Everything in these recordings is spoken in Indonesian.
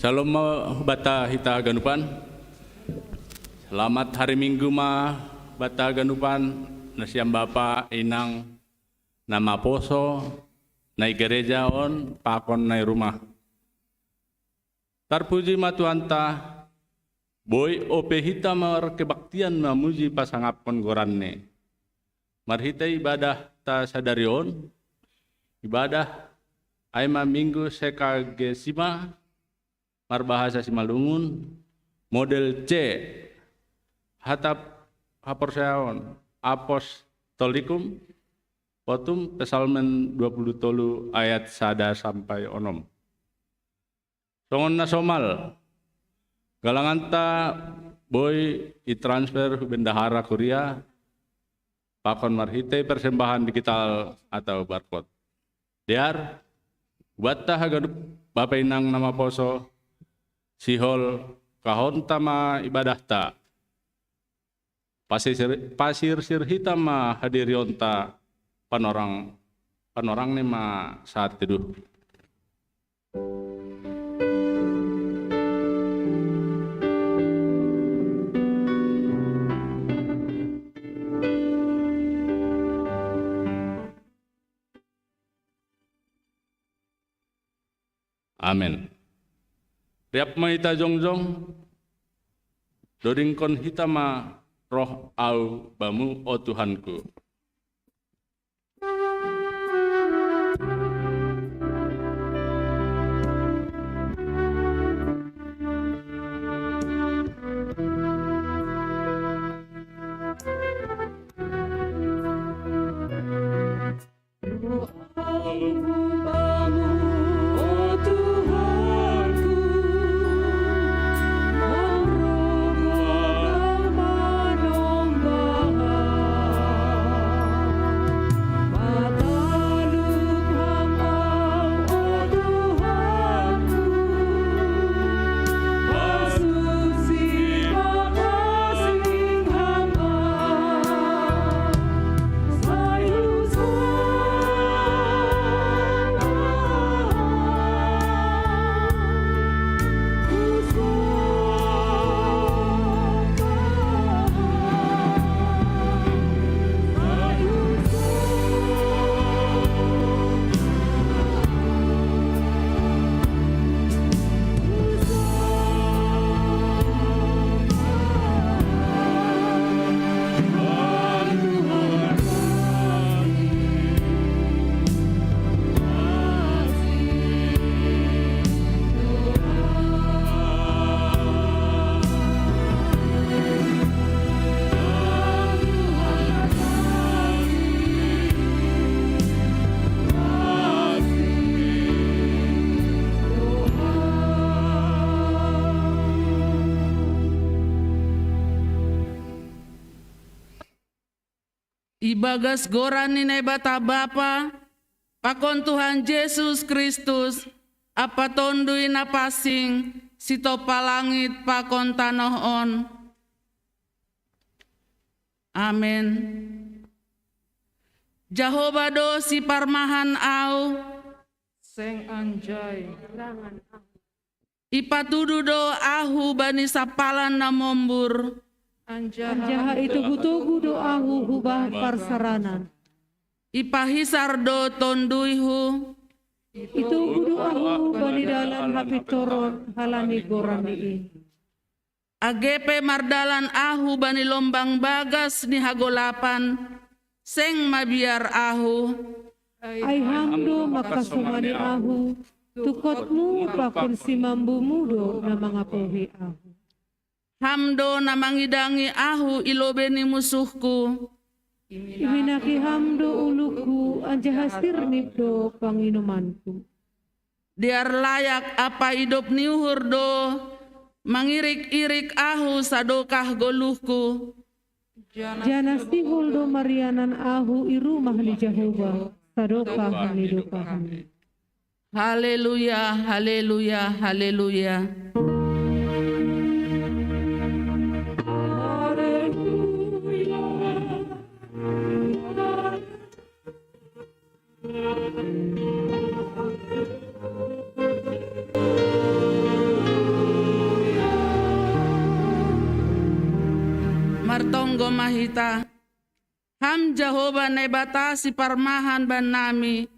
Shalom bata hita ganupan. Selamat hari Minggu ma bata ganupan. Nasiam Bapa inang nama poso nai gereja on pakon nai rumah. Tarpuji ma Tuhan ta boy ope hita mar kebaktian mamuji pasangapon goranne. Marhita ibadah ta sadarion ibadah aima minggu sekage sima marbahasa Simalungun model C hatap haporseaon apostolikum potum pesalmen 20 tolu ayat 1 sampai 6. Songon na somal galangan ta boy i-transfer bendahara Korea pakon marhite persembahan digital atau barcode. Diar buat ta hagadup Bapak inang nama poso sihol kahon tama ibadah ta pasir sirhita ma hadirion ta panorang ne ma saat teduh. Amin. Riap ma ita jongjong, doringkon hitama roh au bamu o Tuhanku. Ibagas goran ni bata Bapa, pakon Tuhan Yesus Kristus, apa tondui na pasing, sito palangit pakon tanohon. Amin. Jehovah do si parmahan au, Seng anjay, ipatudu do ahu bani sapalan na mombur. anjaha itu butuh doahu hubah parsaranan. Ipahisar do tonduihu, Itu doahu bani dalan hapitoron halani gorani. agepe mardalan ahu bani lombang bagas ni hagolapan, seng mabiar ahu. Ay hamdo makasumani ahu, tukotmu pakun si mambu mudo na mga pohi ahu. Hamdo na mangidangi ahu ilobeni musuhku. Iminaki hamdo uluku anjahasir nibdo panginumanku. Diar layak apa hidup niuhur do, mangirik-irik ahu sadokah goluhku. Janasti huldo marianan ahu irumah ni Jehovah, sadokah ni dokahani. Haleluya, haleluya, haleluya. Martonggo mahita. Ham Jehovah Nebata si parmahan ban nami.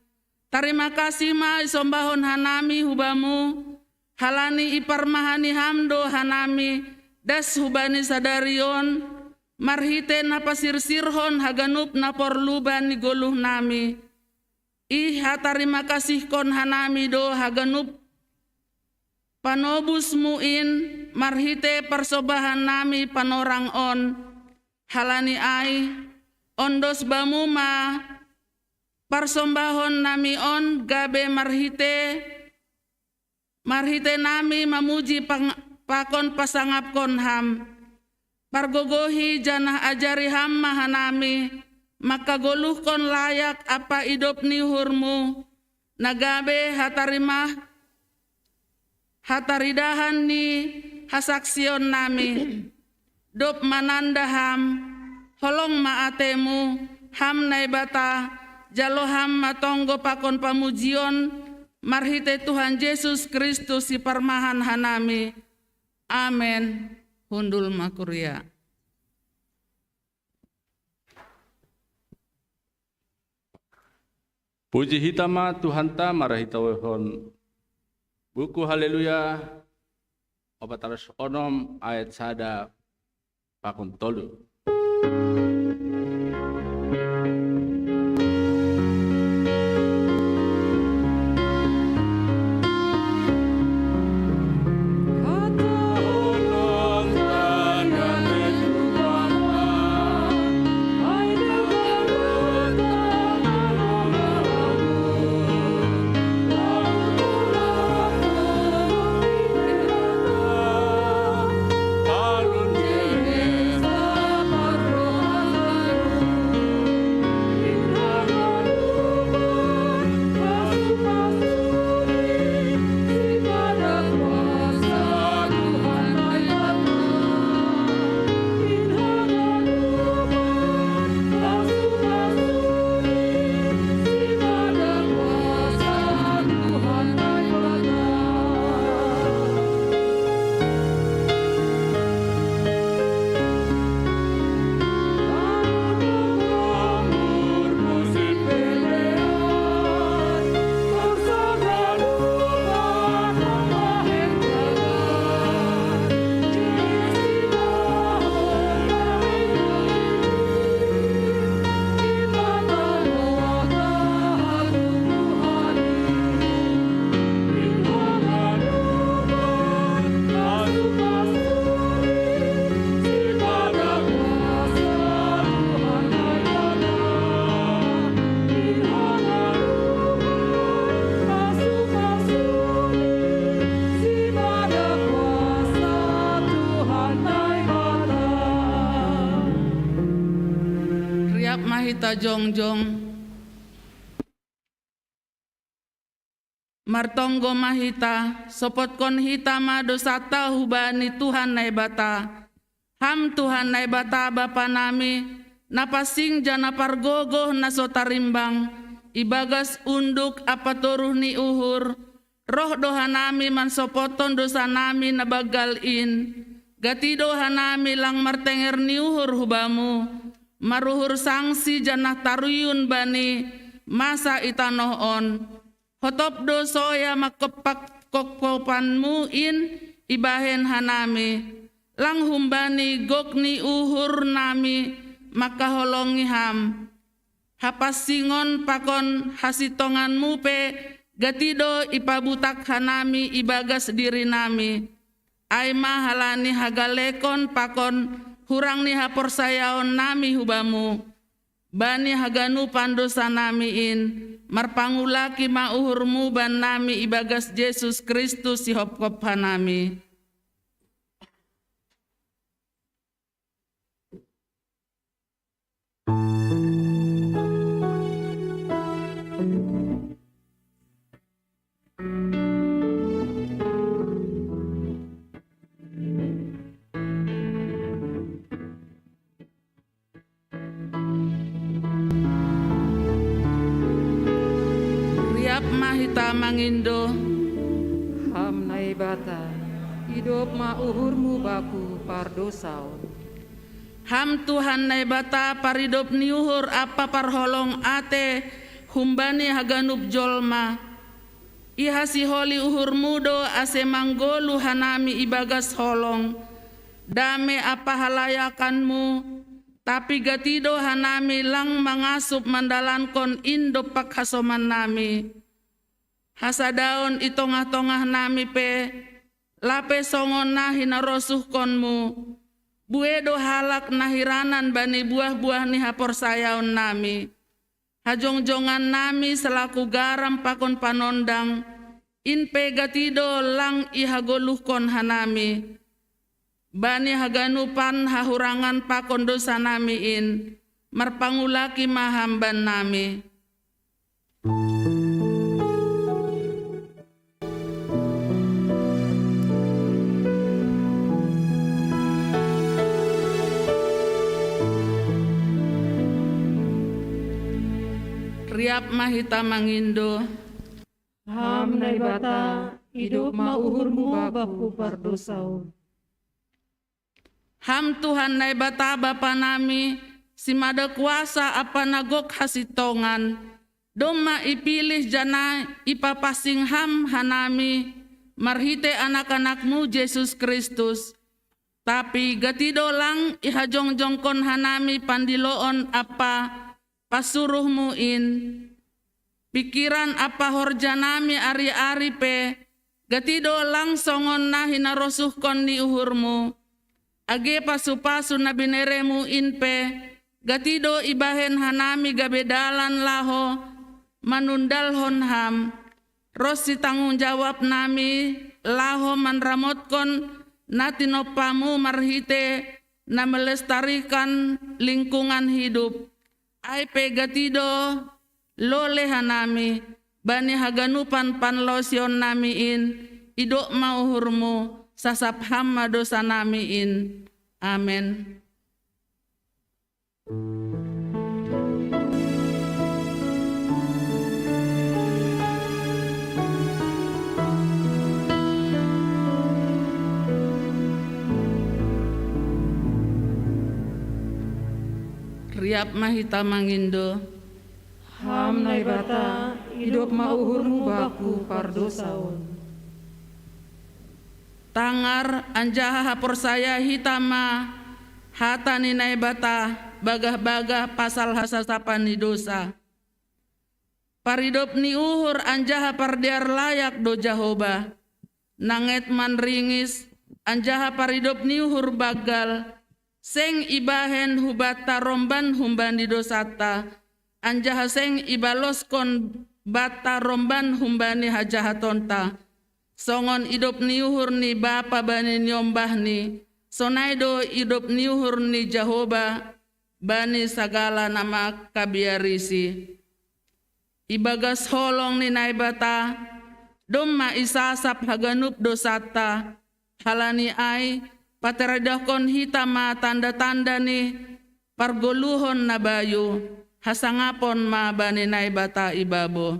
Terima kasih ma isombahon hanami hubamu. Halani iparmahani hamdo hanami. Das hubani sadarion. Marhite na pasirsirhon haganup na porluban ni goluh nami. Terima kasih kon hanami do haganup. Panobus muin marhite persobahan nami panorang on. Halani ai ondos bamuma parsombahon nami on gabe marhite nami mamuji pakon pasangap kon ham. Pargogohi janah ajari ham mahanami, maka goluh kon layak apa idop ni hurmu. Nagabe hataridahan ni hasaksion nami. Dop manandaham, holong maatemu, ham naibata, jalo ham matonggo pakon pamujion, marhite Tuhan Yesus Kristus si parmahan hanami. Amen. Hundul makuria. Puji hitama Tuhan ta marahita wehon. Buku haleluya. Obat aras onom ayat sada pakun tolu. Mahita jongjong Martonggo mahita sopot kon hita ma dosata hubani Tuhan naibata. Ham Tuhan naibata Bapa nami napasing jana pargogoh nasotarimbang ibagas unduk apa toruh ni uhur roh doha nami man sopoton dosa nami nabagal in gati doha nami lang martenger ni uhur hubamu maruhur sangsi janah taruyun bani masa itanoh on hotop dosoya makepak kokopanmu in ibahen hanami lang humbani gokni uhur nami maka holongi ham hapasingon pakon hasitonganmu pe gatido ipabutak hanami ibagas diri nami aima halani hagalekon pakon hurang ni haporsayaon nami hubamu bani haganu pandosa nami in marpangulaki mauhurmu ban nami ibagas Yesus Kristus si hopkop hanami. Mahita mangindo ham naibata hidup ma uhurmu baku pardosaon Ham Tuhan nai bata paridop niuhur apa parholong ate humbani haganup jolma. Iha si holi uhur mudo ase manggolu hanami ibagas holong. Dame apa halayakanmu, tapi gatido hanami lang mangasup mandalankon indo pakhasoman nami. Hasadaon itongah-tongah nami pe, lape songon nahi narosuhkonmu. Buedo halak nahiranan bani buah-buah ni hapor sayaon nami. Hajong-jongan nami selaku garam pakon panondang. Inpe gatido lang ihagoluhkon hanami. Bani haganupan hahurangan pakon dosa nami in. Marpangulaki mahamban nami. Riap mahita mangindo. Ham nai bata hidup mauhurmu baku pardosaun. Ham Tuhan nai bata bapa nami, si mada kuasa apa nagok hasitongan. Doma ipilih jana ipapasing ham hanami, marhite anak-anakmu Yesus Kristus. Tapi gatidolang ihajong-jongkon hanami pandiloon apa pasuruhmu in. Pikiran apa horjanami ari-ari pe, gatido langsongon na hinarosuhkon ni uhurmu. Age pasu-pasu na bineremu in pe, gatido ibahen hanami gabedalan laho, manundalhon ham. Rosi tanggung jawab nami, laho manramotkon natinopamu marhite na melestarikan lingkungan hidup. Ai pe gatido lole hanami, bani haganupan panlosion nami in, idok mauhurmu, sasap hamma dosa nami in. Amen. Riap mahita mangindo. Ham nai bata hidup mauhurmu baku pardosaun. Tangar anjaha hapor saya hitama, hata ni nai bata bagah-bagah pasal hasasapan ni dosa. Paridop ni uhur anjaha pardiar layak do Jahoba. Nanget man ringis anjaha paridop ni uhur bagal. Seng ibahen hubata romban humbani dosata. Anjaha seng ibaloskon bata romban humbani hajahatonta. Songon idop niuhur ni bapa bani nyombah ni. Sonaido idop niuhur ni Jahoba bani sagala nama kabiarisi. Ibagas holong ni naibata. Doma isasap haganup dosata. Halani ai pateradahkon hitama tanda-tanda ni pargoluhon na bayu. Hasangapon ma bani naibata ibabo.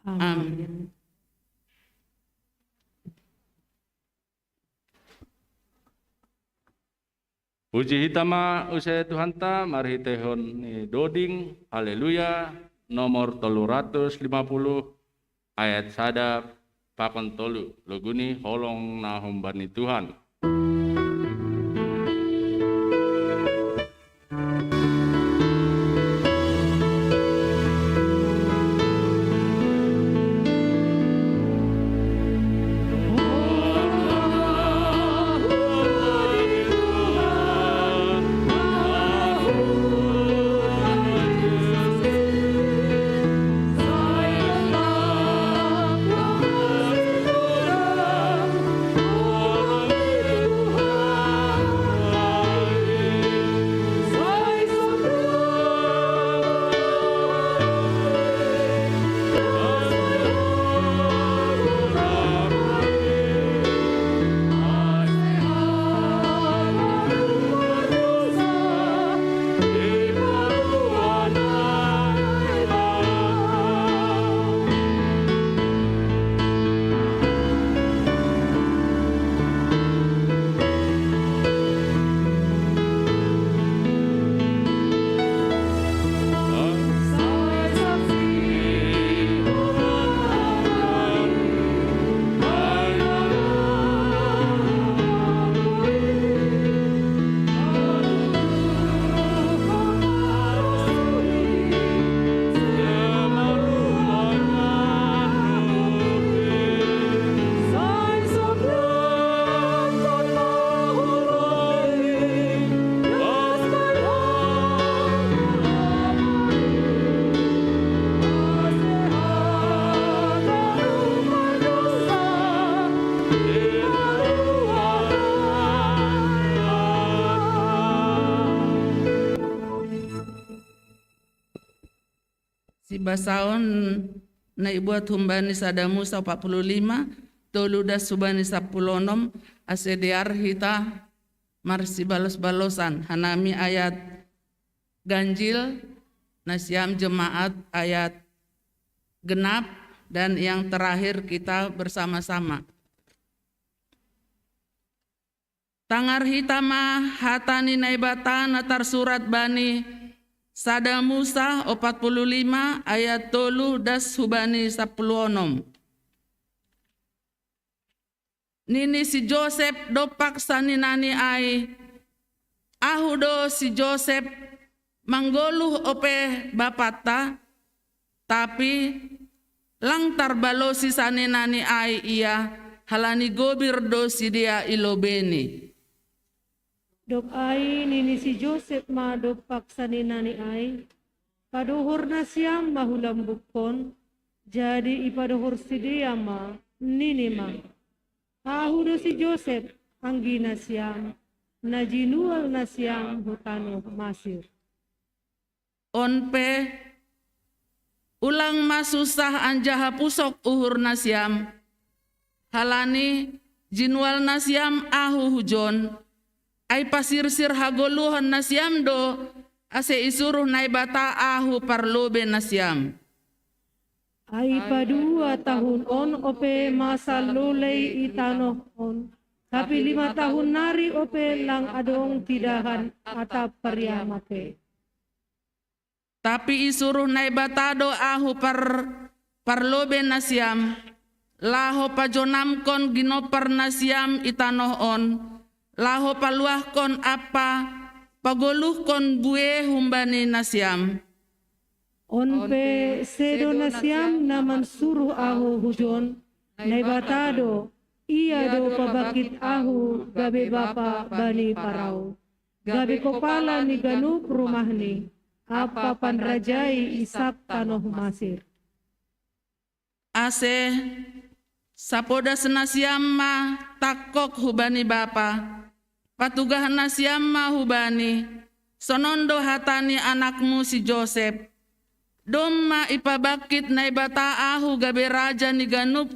Amin. Puji hitama usai Tuhan ta marhitehon ni doding. Haleluya. Nomor 350 ayat sadap pakon tolu. Loguni holong na humbani Tuhan. Si basaon na ibuat humbani sada Musa 45, toludas subani 16, asediar hita marsi balos-balosan, hanami ayat ganjil, nasiam jemaat ayat genap, dan yang terakhir kita bersama-sama. Tangar hitama hatani naibata natar surat bani sada Musa 45 ayat tolu das hubani 16. Nini si Joseph dopak saninani ai ahudo si Joseph manggoluh ope bapata, tapi langtar balo si saninani ai ia halani gobir do si dia ilobeni. Dok ai nini si Joseph ma dopak saninani ai, paduhur na siyam mahulambukon, jadi ipaduhur si dia ma nini ma. Ahudo si Joseph anggi na siyam, na jinual na siyam hutano Masir. Onpe ulang masusah anjaha pusok uhur nasyam, halani jinual nasyam ahu hujon, ay pasirsir hagoluhan nasyam do, ase isuruh naibata ahu parlobe nasyam. Ay padua tahun on ope masa lolei itanoh on, tapi 5 tahun nari ope lang adong tidahan atap pariamake. Tapi isuruh naibatado ahu parlobe nasyam, laho pajonamkon ginopar nasyam itanoh on, laho paluahkon apa pagoluhkon bue humbani nasyam. Onpe sedo nasyam naman suruh ahu hujon, naibatado iya do pabakit ahu gabe bapa bani parau, gabe kopala ni ganup rumah ni, apa panrajai isak tanoh Masir. Ase sapoda senasyam ma takok hubani bapa, patugah nasyam ma hubani, sonondo hatani anakmu si Joseph, domma ipabakit naibata ahu gabe raja ni ganup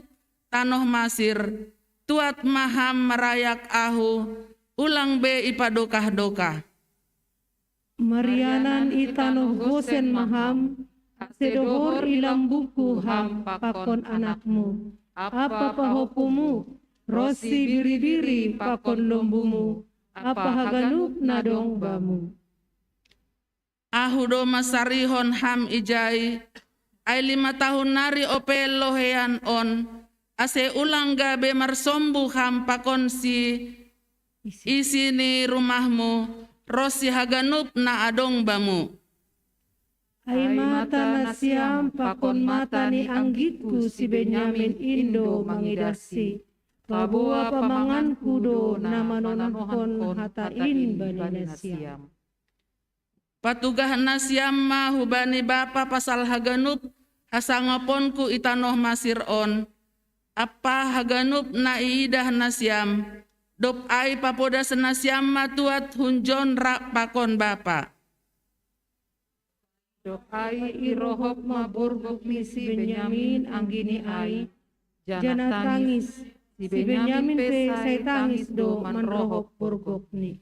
tanoh Masir, tuat maham merayak ahu, ulang be ipadokah-dokah. Marianan itanoh Gosen maham, sedohor ilam buku ham pakon anakmu, apa pahopumu, rosi biri-biri pakon lombumu, apa haganup nadong bamu. Ahudo masarihon ham ijai, ay 5 tahun nari opel lohean on, ase ulang gabe marsombu ham pakon si isi ni rumahmu, rosi haganup na adong bamu. Ay mata na siyam pakon mata ni anggitku si Benyamin Indo mangidasi, pabua pamangan kudo na manonakon hatain bani na siyam. Patugah nasyam ma hubani bapa pasal haganup, hasangaponku itanoh Masir on, apa haganup na iidah nasyam, dop ay papoda senasyam matuat hunjon rak pakon bapa. Dok ay irohop maburgok ni si Benyamin anggini ay, jana tangis, si Benyamin pe say tangis do manrohop burgok ni.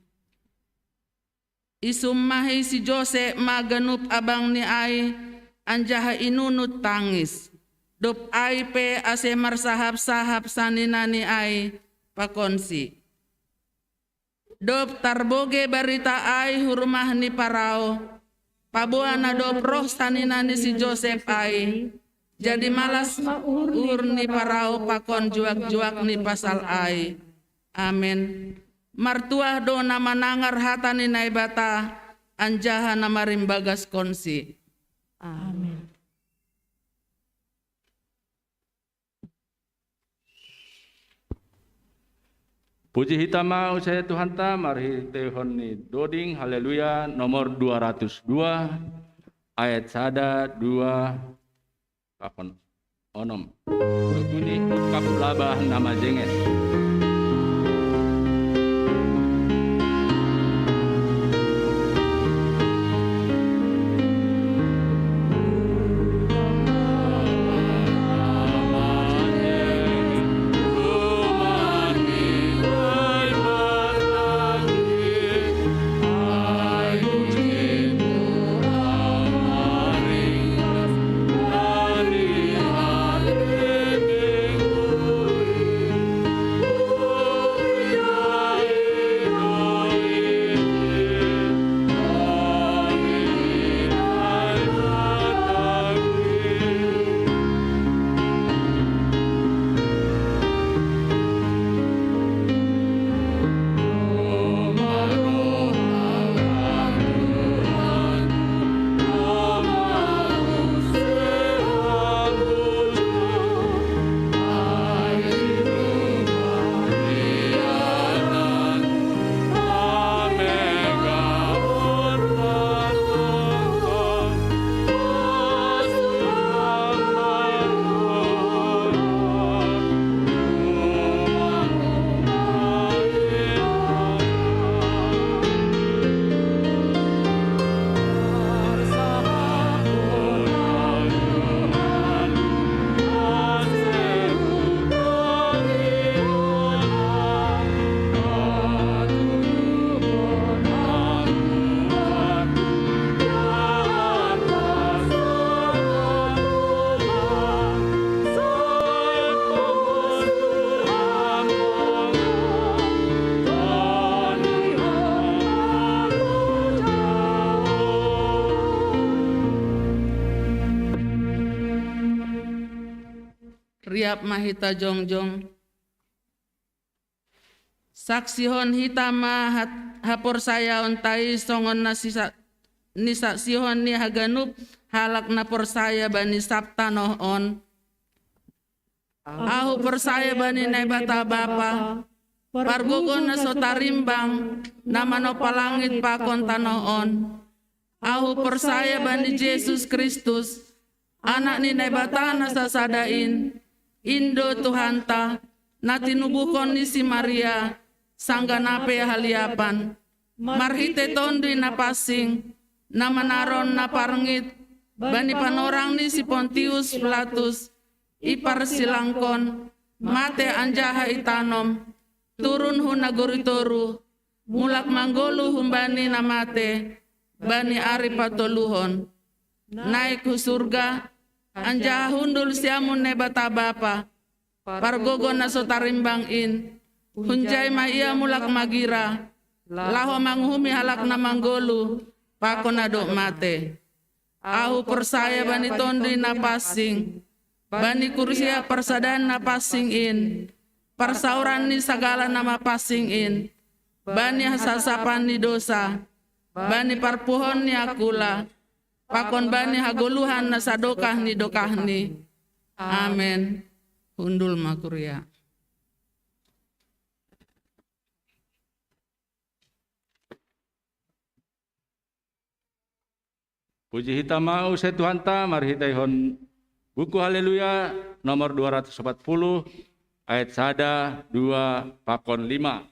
Isummahi si Jose maganup abang ni ay, anjaha inunut tangis, dop ay pe ase marsahap-sahap sanina ni ay pakonsi. Dop tarboge barita ay hurumah ni Parao, pabuan na dop roh sanina ni si Joseph ay, jadi malas ur ni Parao pakon juak-juak ni pasal ay. Amen. Martuah do na manangar hata ni naibata, anjaha na marimbagas konsi. Amen. Puji hitama usai Tuhan ta mari tehon ni doding haleluya nomor 202 ayat sada 2 pakon onom. Ini ukap labah nama jenges. riap mahita jongjong. Saksihon hitama hapor saya ontai songon ni saksihon ni haganup halak na persaya bani sabta nohon. Ahu persaya bani naibata bapa, pargogo na sotarimbang na manopalangit pakon tanoon. Ahu persaya bani Yesus Kristus, anak ni naibata na sasadain, Indo Tuhanta, na tinubukon ni si Maria, sangganape haliapan, marhite tondi na pasing, na manaron na parngit, bani panorang ni si Pontius Pilatus, ipar silangkon, mate anjaha itanom, turun hunagoritoru, mulak manggolu humbani na mate, bani ari patoluhon, naik ku surga, anjaha hundul siamun nebata bapa, pargogo na sotarimbang in, hunjay maia mulak magira, laho manghumi halak na manggolu, pakonado mate. Ahu persaya bani tondi na pasing, bani kursia persadan na pasing in, persauran ni sagala nama pasing in, bani hasasapan ni dosa, bani parpuhon ni akula, pakon bani hagoluhan na sadokah ni dokah ni. Amen. Hundul makuria. Puji hitama usai Tuhanta, mari hitaihon buku Haleluya nomor 240 ayat 1, 2, pakon 5.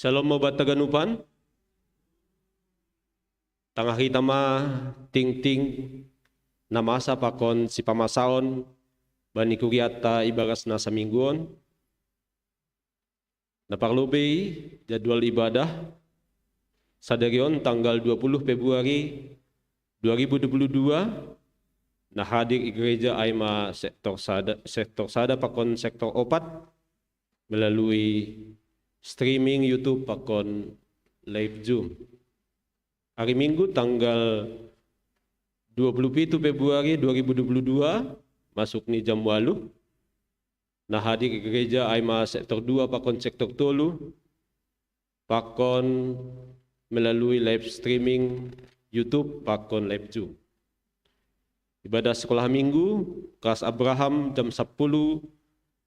Shalom mobat taganupan. Tangah hitama ting-ting namasa pakon si pamasaon bani kugiata ibagas na sa mingguon. Naparlobei jadwal ibadah sadarion tanggal 20 Februari 2022 nah hadir i gereja Aima sektor sada pakon sektor 4 melalui streaming YouTube pakon live Zoom. Hari Minggu tanggal 27 Februari 2022 masuk ni jam 8. Nah hadir ke gereja Aima sektor 2 pakon sektor 3 pakon melalui live streaming YouTube pakon live Zoom. Ibadah sekolah minggu kelas Abraham jam 10,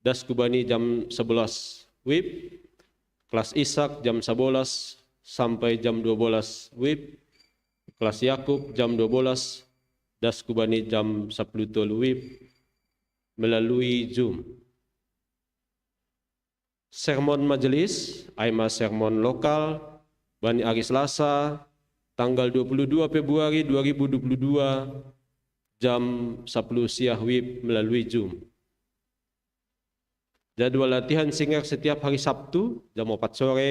das kubani jam 11 WIB, kelas Ishak jam 11 sampai jam 12 WIB, kelas Yakub jam 12, das kubani jam 10 WIB melalui Zoom. Sermon majelis, Aima sermon lokal, bani hari Selasa, tanggal 22 Februari 2022, jam 10 siang WIB melalui Zoom. Jadwal latihan singer setiap hari Sabtu, jam 4 sore,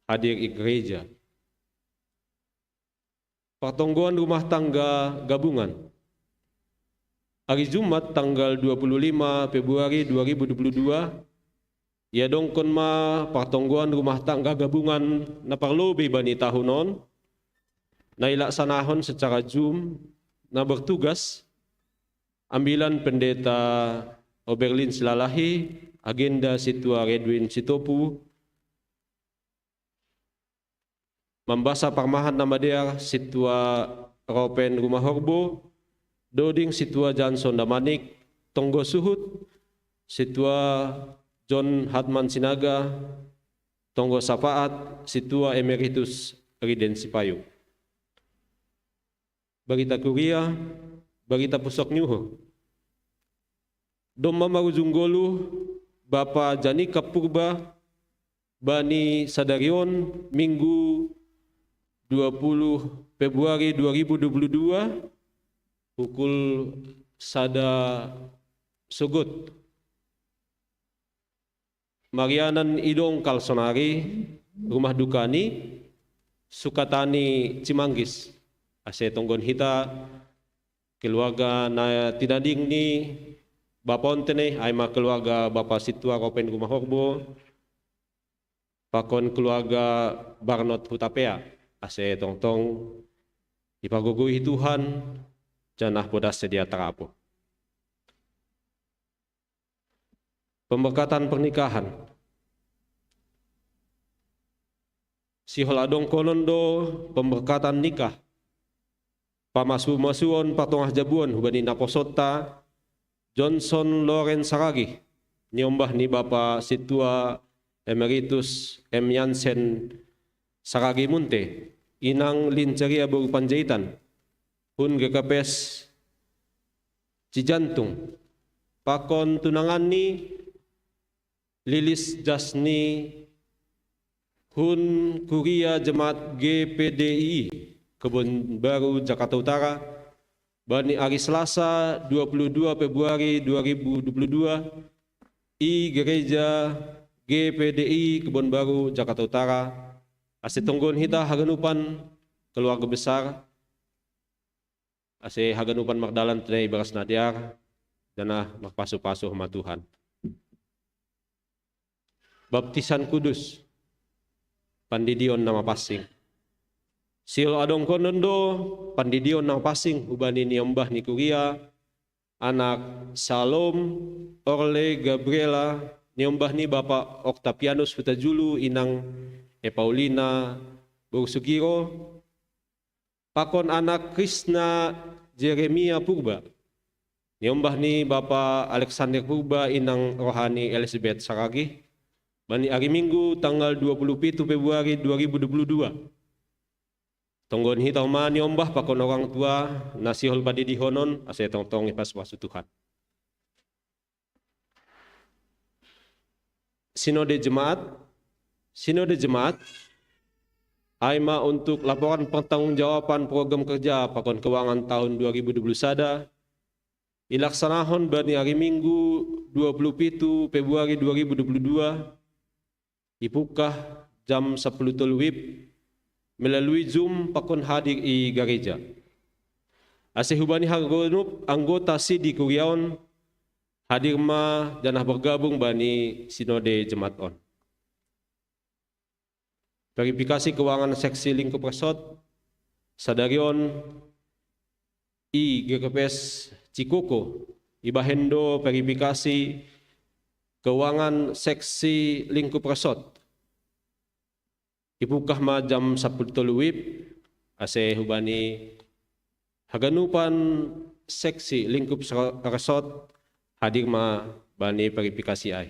hadir di gereja. Pertongguan rumah tangga gabungan. Hari Jumat tanggal 25 Februari 2022, ia dongkon ma pertongguan rumah tangga gabungan na parlobei bani tahunon na ilaksanahon secara Zoom na bertugas ambilan pendeta Oberlin Silalahi, agenda Situa Redwin Sitopu, membasa parmahan nama dia Situa Ropen Rumah Horbo, Doding Situa Johnson Damanik, Tonggo Suhut, Situa John Hatman Sinaga, Tonggo Safaat, Situa Emeritus Ridensi Payung. Bagita Kuria, Bagita Pusok Nyuho. Domma Marujunggolu, Bapa Janika Purba, Bani Sadarion, Minggu 20 Februari 2022, pukul sada Sugut. Marianan Idong Kalsonari, Rumah Dukani, Sukatani Cimanggis. Ase tonggon hita keluarga na tinading ni Bapontene, Aima keluarga Bapak Situa Ropen Rumah Horbo, pakon keluarga Barnot Hutapea. Ase tongtong ipagugui Tuhan, janah podas sedia terapo. Pemberkatan pernikahan. Si holadong konondo pemberkatan nikah. Pamasu-masuon patongah jabuan hubani naposota Johnson Loren Saragi. Niombah ni Bapa Situa Emeritus M. Yansen Saragi Munte. Inang Linceria Baru Panjaitan. Hun GKPS Cijantung. Pakon tunangan ni Lilis Jasni Hun Kuria Jemaat GPDI Kebun Baru Jakarta Utara, bani hari Selasa 22 Februari 2022 i Gereja GPDI Kebun Baru Jakarta Utara. Ase tonggon hita haganupan keluarga besar, ase haganupan makdalan tenai baras nadiar dana makpasu-pasu sama Tuhan. Baptisan kudus, pandidion nama pasing. Sil adong konondo, pandidion nama pasing, ubani niombah ni Kuria, anak Salom, Orle, Gabriela, niombah ni Bapak Octavianus Hutajulu, inang Paulina, Borsugiro, pakon anak Krishna Jeremia Purba, niombah ni Bapak Alexander Purba, inang rohani Elizabeth Saragi, bani hari Minggu tanggal 27 Februari 2022. Tonggon hitau ma niombah pakon orang tua nasihol padidi honon ase tongtong ipas wasu Tuhan. Sinode Jemaat Aima untuk laporan pertanggungjawaban program kerja pakon keuangan tahun 2021 ilaksanahon bani hari Minggu 27 Februari 2022 ipukah jam 10 wib melalui Zoom pakon hadir i gereja. Ase hubani hagonup anggota sidi kuriaon hadir ma janah bergabung bani sinode jemaat on. Verifikasi keuangan seksi lingkup resort sadarion i GKPS Cikoko ibahendo verifikasi keuangan seksi lingkup resort ipukah ma jam 10 wib ase hubani haganupan seksi lingkup resort hadir ma bani verifikasi ai.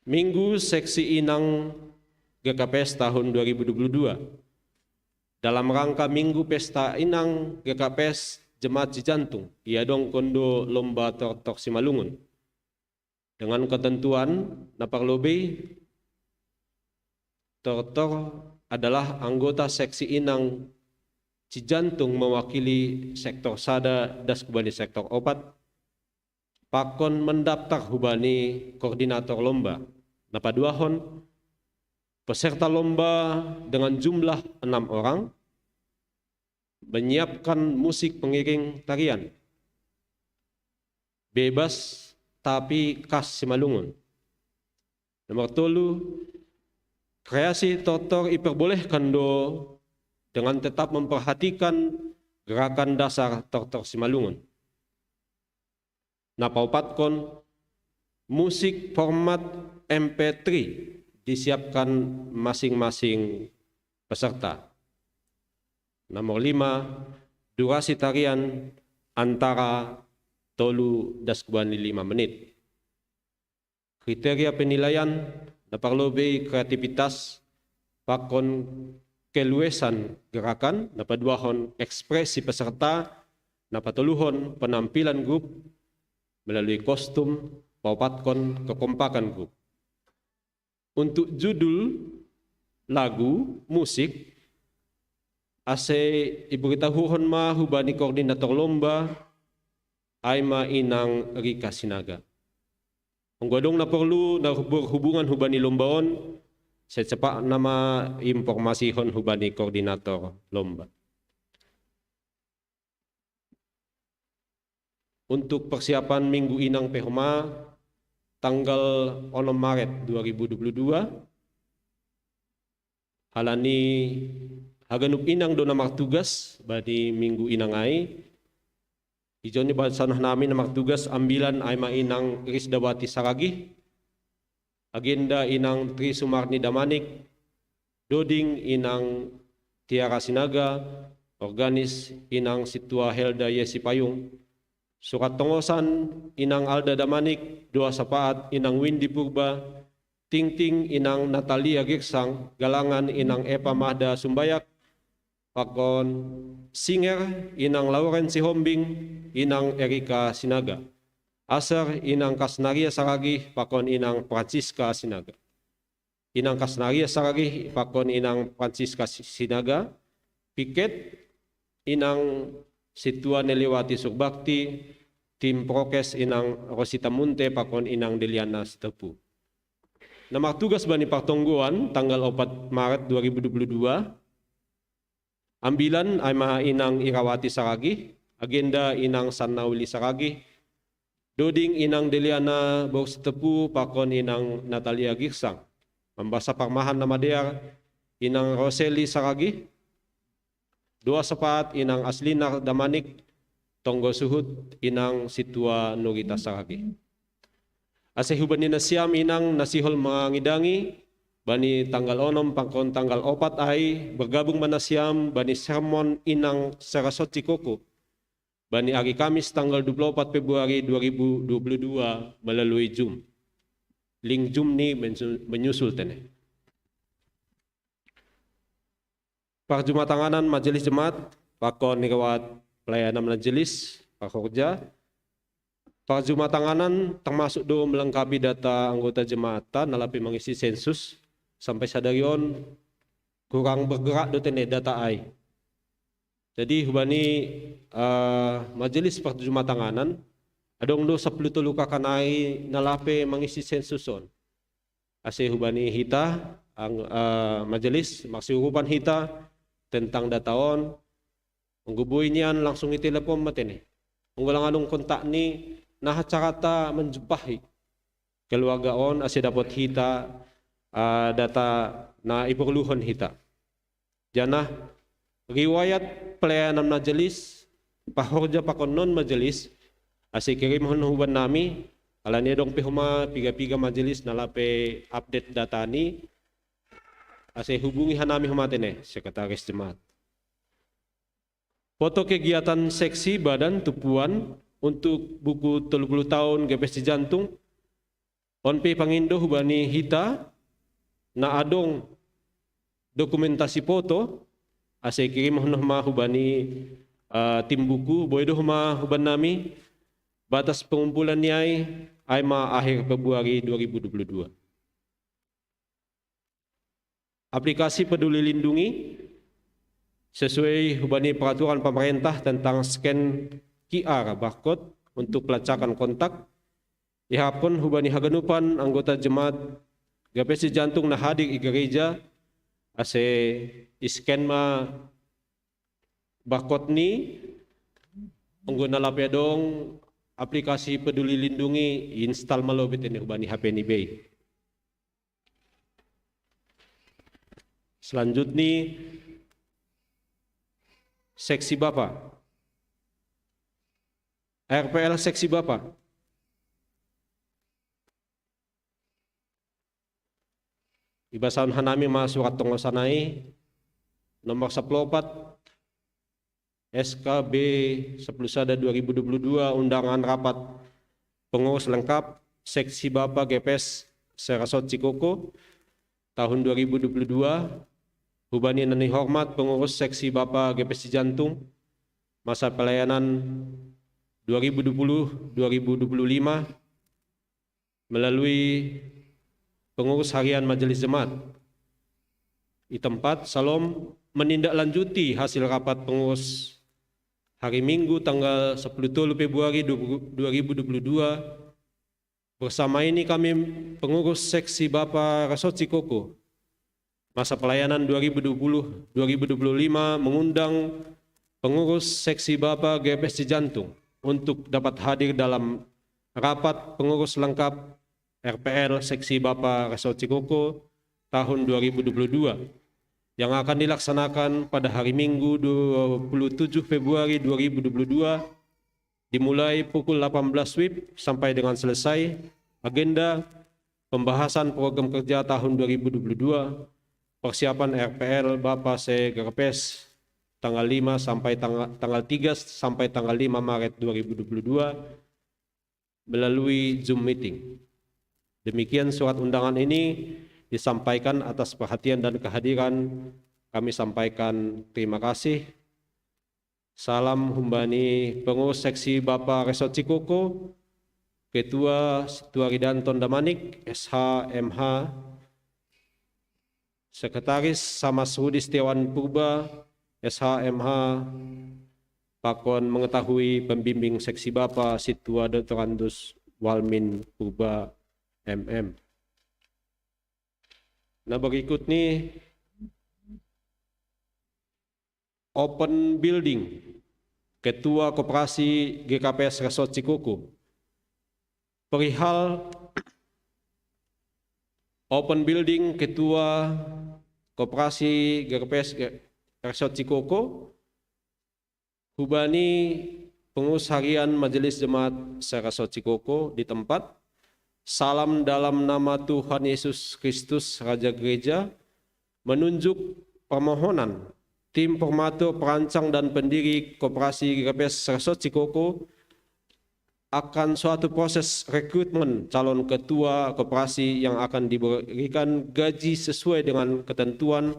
Minggu seksi inang GKPS tahun 2022 dalam rangka Minggu Pesta Inang GKPS Jemaat Cijantung iadong kondo lomba tortok Simalungun dengan ketentuan naparlobe tortok adalah anggota seksi inang Cijantung mewakili sektor sada das hubani sektor opat pakon mendaftar hubani koordinator lomba napaduahon peserta lomba dengan jumlah 6 orang menyiapkan musik pengiring tarian bebas tapi khas Simalungun. Nomor 3, kreasi tortor iperbolehkan do dengan tetap memperhatikan gerakan dasar tortor Simalungun. Napaupatkan musik format MP3 disiapkan masing-masing peserta. Nomor 5, durasi tarian antara 3 das 5 menit. Kriteria penilaian naparlobe kreativitas pakon keluasan gerakan napaduahon ekspresi peserta napatuluhon penampilan grup melalui kostum paupatkon kekompakan grup. Untuk judul lagu musik ase iberitahuhon ma hubani koordinator lomba aima inang Rika Sinaga. Penggodong na perlu na berhubungan hubani lombaon secepat nama informasi hon hubani koordinator lomba. Untuk persiapan Minggu Inang Pehoma tanggal 6 Maret 2022 halani haganup inang do namar tugas badi Minggu Inang ai ijon ni sanah nami namar tugas ambilan ai ma inang Risdawati Saragih agenda inang Tri Sumarni Damanik doding inang Tiara Sinaga organis inang Situa Helda Yesi Payung surat tongosan inang Alda Damanik, doa sapaat inang Windy Purba, Ting inang Natalia Girsang, galangan inang Epa Mahda Sumbayak, pakon singer inang Lauren Sihombing, inang Erika Sinaga, aser inang Kasnaria Saragih, pakon inang Francisca Sinaga, inang Kasnaria Saragih, pakon inang Francisca Sinaga, piket inang Situa Neliwati Surbakti, tim prokes inang Rosita Munte, pakon inang Deliana Sitepu. Nama tugas bani partongguan tanggal 4 Maret 2022. Ambilan aima inang Irawati Saragih, agenda inang Sannauli Saragih, doding inang Deliana Bau Sitepu, pakon inang Natalia Girsang. Membasa parmahan nama dear inang Roseli Saragih, doa sepat inang Aslinar Damanik, tonggo suhut inang Situa Nurita Saragih. Ase hubani nasiam inang nasihol mangidangi bani tanggal 6 pangkon tanggal 4 ai bergabung manasiam bani sermon inang Sarasot Cikoko bani hari Kamis tanggal 24 Februari 2022 melalui Zoom. Link Zoom ni menyusul tene. Perjumatanganan majelis jemaat pakon nikawat pelayanan majelis pakorja. Perjumatanganan termasuk do melengkapi data anggota jemaatan nalapi mengisi sensus sampai sadarion kurang bergerak do tene data ai. Jadi hubani majelis perjumatanganan Adong do 10 kakanai nalape mangisi sensuson. Ase hubani hita ang majelis maksiurupan hita tentang dataon. Menggubuy niyan langsung itelepon matene. Unggulang anong kontak ni nahacarata menjumpahi keluargaon ase dapat hita data na iperluhon hita. Janah riwayat pelayanan majelis pahorja pakon non majelis ase kirimhon huban nami alani dong pihuma piga majelis nalape update data ni ase hubungi hanami humatene sekretaris jemaat. Foto kegiatan seksi badan tupuan untuk buku 30 tahun GPS Jantung onpe pangindo hubani hita na adong dokumentasi foto ase kirim ma hubani tim buku boydo ma huban nami batas pengumpulan niai ay ma akhir Februari 2022. Aplikasi Peduli Lindungi sesuai hubani peraturan pemerintah tentang scan QR barcode untuk pelacakan kontak. Ihapun hubani haganupan anggota jemaat GPS Jantung na hadir di gereja ase iscan ma barcode ni ungguna lapedong aplikasi Peduli Lindungi install malobit ini hubani HP ni bay. Selanjutnya seksi Bapak. RPL seksi Bapak. Ibasan hanami ma surat tonggosanai nomor 14 SKB 11 2022 undangan rapat pengurus lengkap seksi Bapak GPS Serasot Cikoko tahun 2022. Hubani nani hormat pengurus seksi Bapak GPS Jantung masa pelayanan 2020-2025 melalui pengurus harian Majelis Jemaat. Di tempat Salom menindaklanjuti hasil rapat pengurus hari Minggu tanggal 10 Februari 2022. Bersama ini kami pengurus seksi Bapak Rasot Cikoko masa pelayanan 2020-2025 mengundang pengurus seksi Bapak GPS Jantung untuk dapat hadir dalam rapat pengurus lengkap RPL seksi Bapak Rasot Cikoko tahun 2022 yang akan dilaksanakan pada hari Minggu 27 Februari 2022 dimulai pukul 18 WIB sampai dengan selesai. Agenda pembahasan program kerja tahun 2022, persiapan RPL Bapak GPS tanggal 5 sampai tanggal 3 sampai tanggal 5 Maret 2022 melalui Zoom meeting. Demikian surat undangan ini disampaikan atas perhatian dan kehadiran. Kami sampaikan terima kasih. Salam humbani pengurus seksi Bapak Resort Cikoko, Ketua Situaridanton Damanik, SH.MH, Sekretaris Samasudi Setiawan Purba, SH.MH, Pakon mengetahui pembimbing seksi Bapak Situa Dr. Andus Walmin Purba, MM. Nah berikut nih Open Building Ketua Koperasi GKPS Resort Cikoko. Perihal Open Building Ketua Koperasi GKPS Resort Cikoko, hubani pengurus harian Majelis Jemaat Resort Cikoko di tempat. Salam dalam nama Tuhan Yesus Kristus Raja Gereja menunjuk permohonan tim formatur perancang dan pendiri Koperasi GKPS Resort Cikoko akan suatu proses rekrutmen calon ketua koperasi yang akan diberikan gaji sesuai dengan ketentuan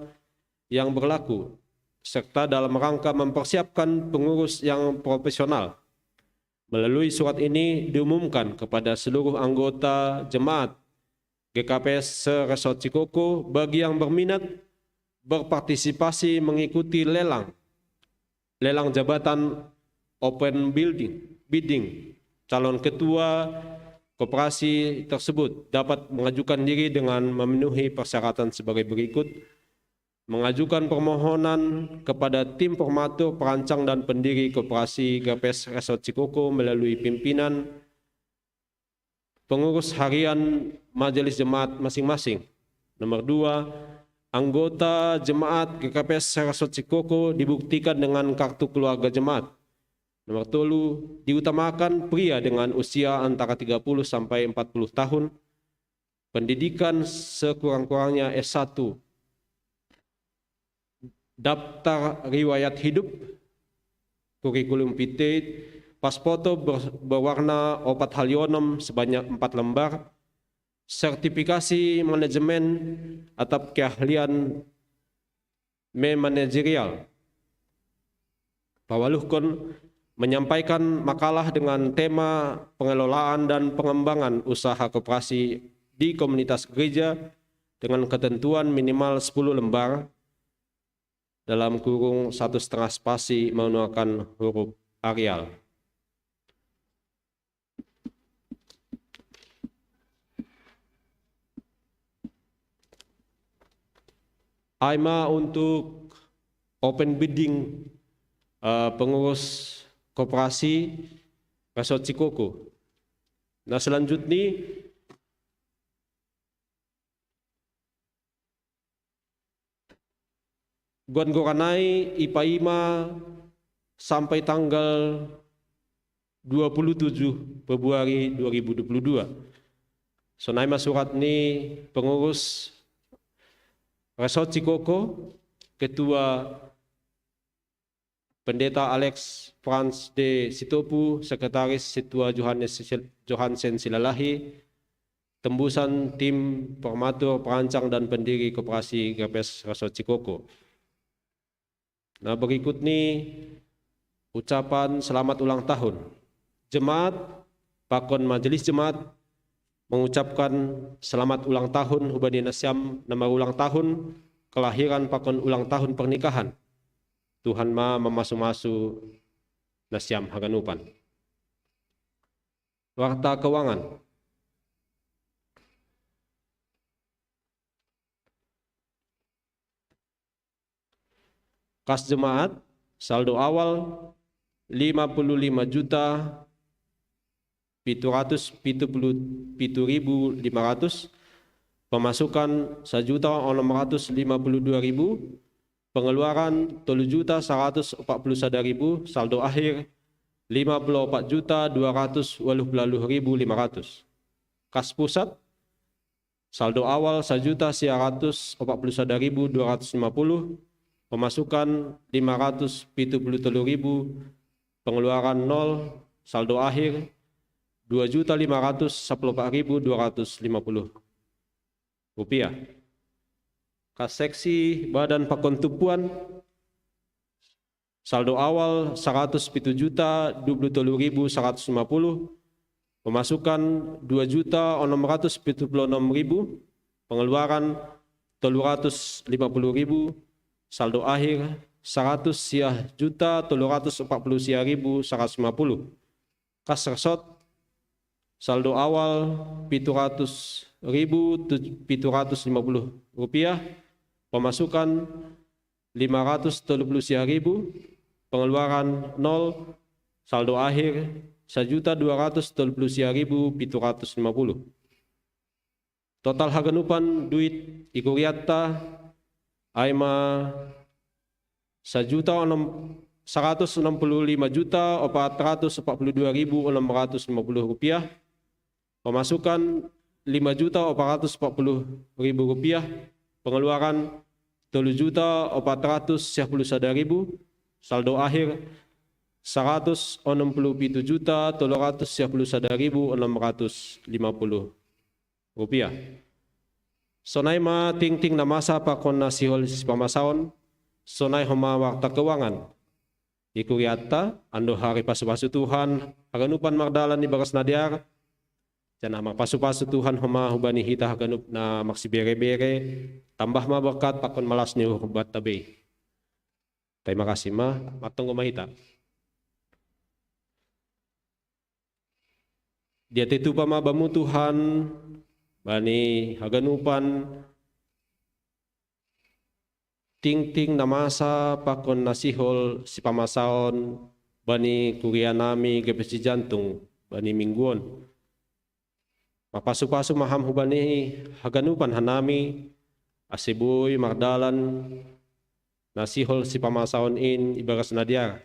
yang berlaku, serta dalam rangka mempersiapkan pengurus yang profesional. Melalui surat ini diumumkan kepada seluruh anggota jemaat GKPS Resort Cikoko bagi yang berminat berpartisipasi mengikuti lelang jabatan Open Bidding calon ketua koperasi tersebut dapat mengajukan diri dengan memenuhi persyaratan sebagai berikut. Mengajukan permohonan kepada tim formatur, perancang dan pendiri koperasi GPS Resort Cikoko melalui pimpinan pengurus harian majelis jemaat masing-masing. Nomor 2, anggota jemaat GKPS Resort Cikoko dibuktikan dengan kartu keluarga jemaat. Nomor 3, diutamakan pria dengan usia antara 30 sampai 40 tahun, pendidikan sekurang-kurangnya S1, daftar riwayat hidup, kurikulum vitae, pas foto berwarna opat halionom sebanyak 4 lembar, sertifikasi manajemen atau keahlian manajerial. Pawaluhkon menyampaikan makalah dengan tema pengelolaan dan pengembangan usaha koperasi di komunitas gereja dengan ketentuan minimal 10 lembar dalam kurung 1,5 spasi menggunakan huruf Arial. AIMA untuk open bidding pengurus koperasi Resort Cikoko. Nah, selanjutnya Guan Goranai IPAIMA sampai tanggal 27 Februari 2022. Sonaima surat ini pengurus Resort Cikoko, Ketua Pendeta Alex Franz de Sitopu, Sekretaris Situa Johansen Silalahi, tembusan tim formatur, perancang dan pendiri koperasi GPS Resort Cikoko. Nah, berikut ini ucapan selamat ulang tahun. Jemaat, Pakon Majelis Jemaat mengucapkan selamat ulang tahun Hubani Nasyam, nama ulang tahun kelahiran Pakon ulang tahun pernikahan. Tuhan Ma memasu-masu Nasyam Haganupan. Warta keuangan. Kas jemaat, saldo awal 55.777.500, pemasukan 1.652.000, pengeluaran 3.141.000, saldo akhir 54.280.500. Kas pusat, saldo awal 1.141.250, pemasukan 573.000, pengeluaran 0, saldo akhir 2.514.250 rupiah. Kas seksi Badan Pakon Tupuan, saldo awal 107.023.150, pemasukan 2.676.000, pengeluaran 350.000, saldo akhir 100.340.150. Kas resort, saldo awal 700.750 rupiah, pemasukan 530.000, pengeluaran 0, saldo akhir 1.230.750. Total haganupan duit ikuriata AIMA 165.442.650 rupiah, pemasukan 5.440.000 rupiah, pengeluaran 3.411.000, saldo akhir 167.311.650 rupiah. Sonaima ting-ting namasa pakon nasihol pamasaon, sonai homa warta keuangan. Ikuriata, ando hari pasu-pasu Tuhan, haganupan mardalan di bagas nadiar, janah pasu-pasu Tuhan homa hubani hita haganup na maksi bere-bere, tambah ma berkat pakon malas ni hubat tabe. Terima kasih ma, matong mahita. Dia tetu pama bamu Tuhan bani haganupan ting namasa pakon nasihol si pamasaon bani kuria nami gepesi jantung bani mingguon. Mapasu-pasu maham hubani haganupan hanami asibuy magdalan nasihol si pamasaon in ibagas nadia.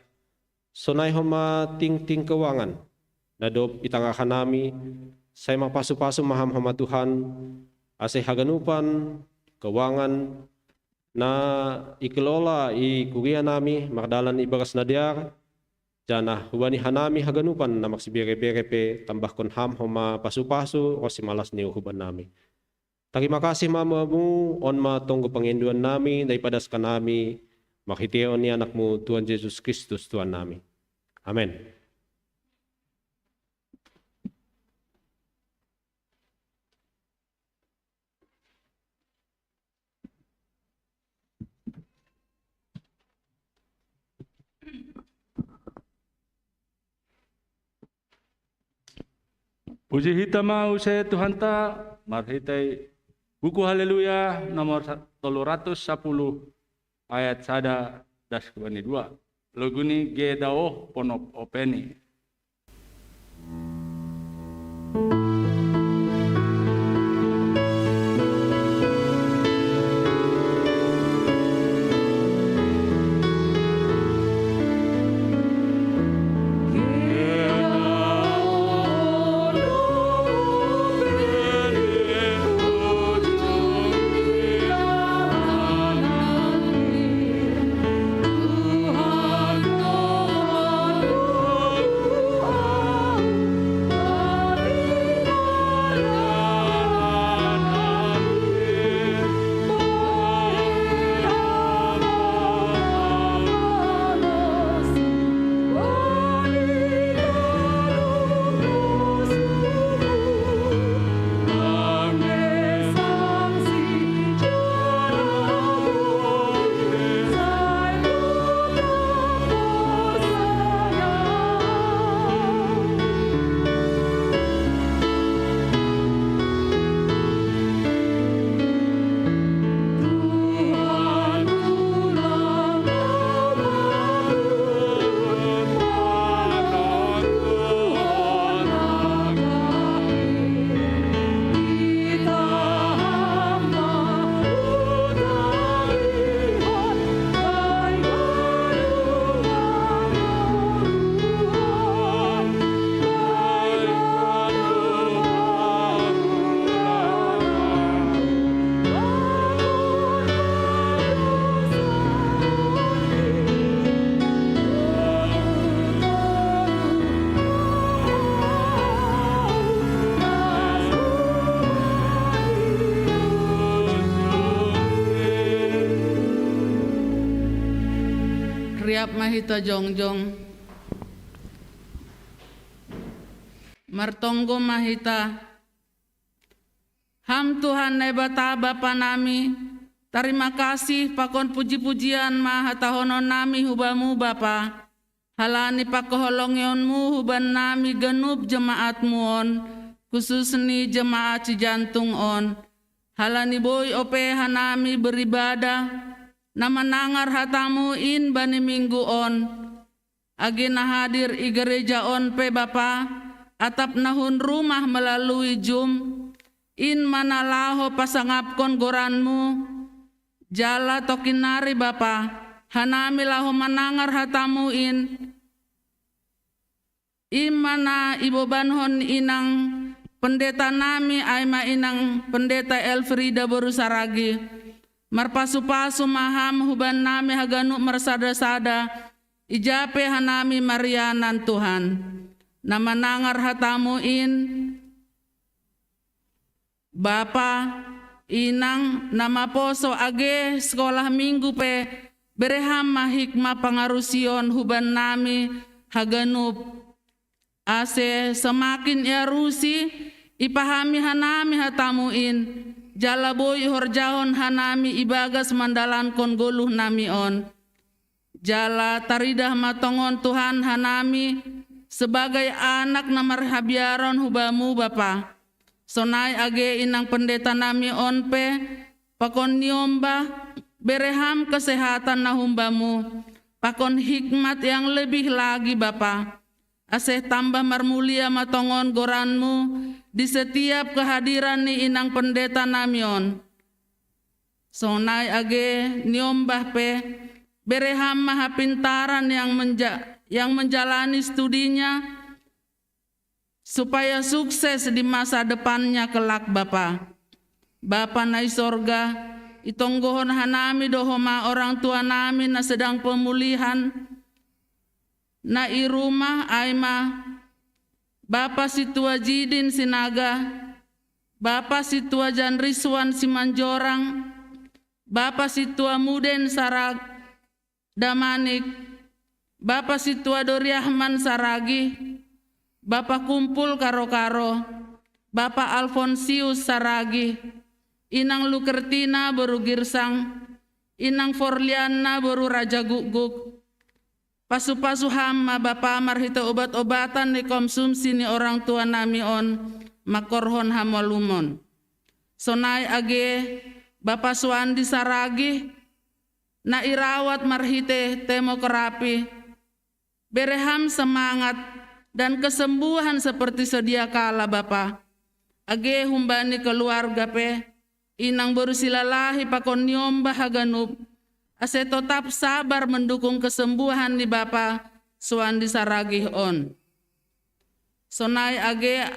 Sonay homa ting kewangan nadop itangakan nami saya mapasu-pasu maham hama Tuhan ase haganupan kewangan na ikelola i kuria nami magdalan ibagas nadia jana hubani hanami haganupan na maksibere-bere pe tambah kon ham homa pasu-pasu o si malas ni huban nami. Terima kasih mamamu on matonggo penginduan nami daripada sekanami makhiteo ni anakmu Tuhan Yesus Kristus Tuhan nami. Amin. Puji hitama use Tuhan ta marhitai buku haleluya nomor 310 ayat sada das kebani 2. Loguni gedao ponop openi. Riap mahita jongjong martonggo mahita ham Tuhan nebata Bapa nami terima kasih pakon puji-pujian mahatahonon nami hubamu Bapa halani pakoholongionmu huban nami genup jemaatmu on khusus ni jemaat Cijantung on halani boy ope hanami beribadah nama nangar hatamu in bani minggu on agena hadir i gereja on pe Bapa atap nahun rumah melalui Zoom in manalaho pasangapkon goranmu jala tokinari Bapa hanami laho manangar hatamu in imana ibo banhon inang pendeta nami aima inang pendeta Elfrida Borusaragi marpasu-pasu maham huban nami haganu mersada-sada ijape hanami Marianan Tuhan nama nangar hatamu in Bapa inang nama poso age sekolah minggu pe bereham mahikma pangarusion huban nami haganup ase semakin yarusi ipahami hanami hatamu in jalaboy horjahon hanami ibagas mandalan kon goluh nami on jala taridah matongon Tuhan hanami sebagai anak na marhabiaron hubamu Bapa. Sonai age inang pendeta nami onpe, pakon niomba, bereham kesehatan na humbamu, pakon hikmat yang lebih lagi Bapa. Aseh tambah marmulia matongon goranmu di setiap kehadiran ni inang pendeta namion. Sonai age niombah pe bereham maha pintaran yang menjalani studinya supaya sukses di masa depannya kelak Bapa. Bapa nai sorga, itonggohon hanami dohoma orang tua nami na sedang pemulihan na irumah aima Bapa situa Jidin Sinaga, Bapa situa Jan Riswan Simanjorang, Bapa situa Muden Sarag Damanik, Bapa situa Doriahman Saragi, Bapa Kumpul Karo-Karo, Bapa Alfonsius Saragi, Inang Lukertina Boru Girsang, Inang Forliana Boru Raja Guguk, pasu-pasu hama Bapa marhita obat-obatan ni konsumsi ni orang tua nami on makorhon hamalumon. Sonai age Bapa Suandi Saragi na irawat marhite temokerapi, bereham semangat dan kesembuhan seperti sedia kala Bapa. Age humbani keluarga pe, inang berusilalahi pakon nyombah haganub, ase tetap sabar mendukung kesembuhan ni Bapa Suandi Saragih on. Sonai age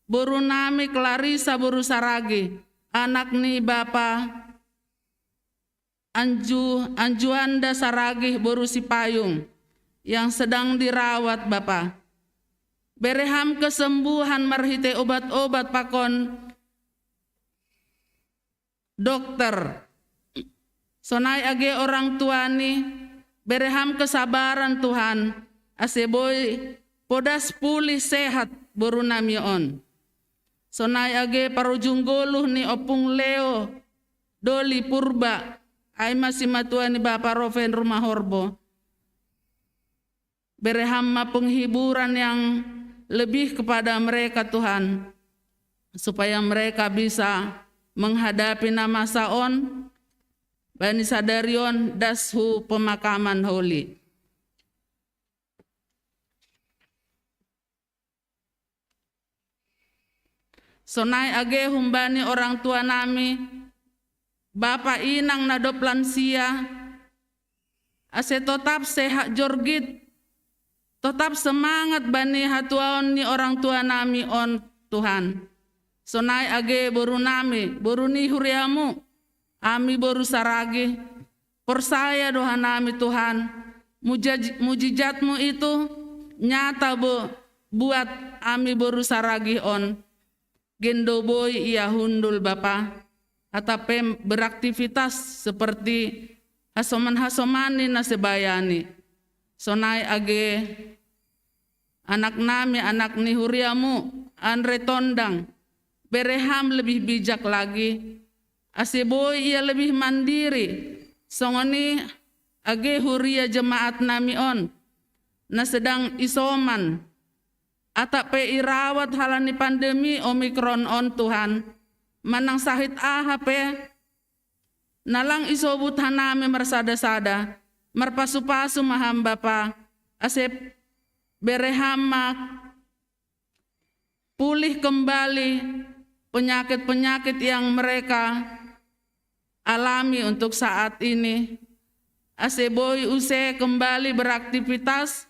boru nami Clarissa Boru Saragi, anak ni Bapa Anjuanda Saragih Boru Sipayung yang sedang dirawat Bapa. Bereham kesembuhan marhite obat-obat pakon dokter. Sonai age orang tuani, bereham kesabaran Tuhan, aseboy podas pulih sehat boru nami on. Sonai age parujunggoluh ni opung Leo, Doli Purba, ay masih matuani Bapa Roven Rumah Horbo. Bereham penghiburan yang lebih kepada mereka Tuhan, supaya mereka bisa menghadapi nama saon, Bani Sadarion dashu pemakaman holi. Sonai age humbani orang tua nami, Bapa inang nadop lansia, ase tetap sehat jorgit, tetap semangat bani hatuaon ni orang tua nami on Tuhan. Sonai age boru nami, boru ni huriamu, ami boru saragi, persaya doa nami Tuhan, mujizatmu itu nyata buat ami boru saragi on. Gendo boy ia hundul Bapa, atape beraktivitas seperti hasoman-hasomani nasebayani. Sonai age anak nami, anak ni huriamu, Andre Tondang, bereham lebih bijak lagi, aseboy ia lebih mandiri, songoni age huria jemaat nami on, na sedang isoman, atape irawat halani pandemi Omikron on Tuhan, manang sahit ahape, nalang isobut hanami mersada-sada, marpasu-pasu maham Bapa, asep berehamak, pulih kembali penyakit-penyakit yang mereka alami untuk saat ini. Aseboy use kembali beraktivitas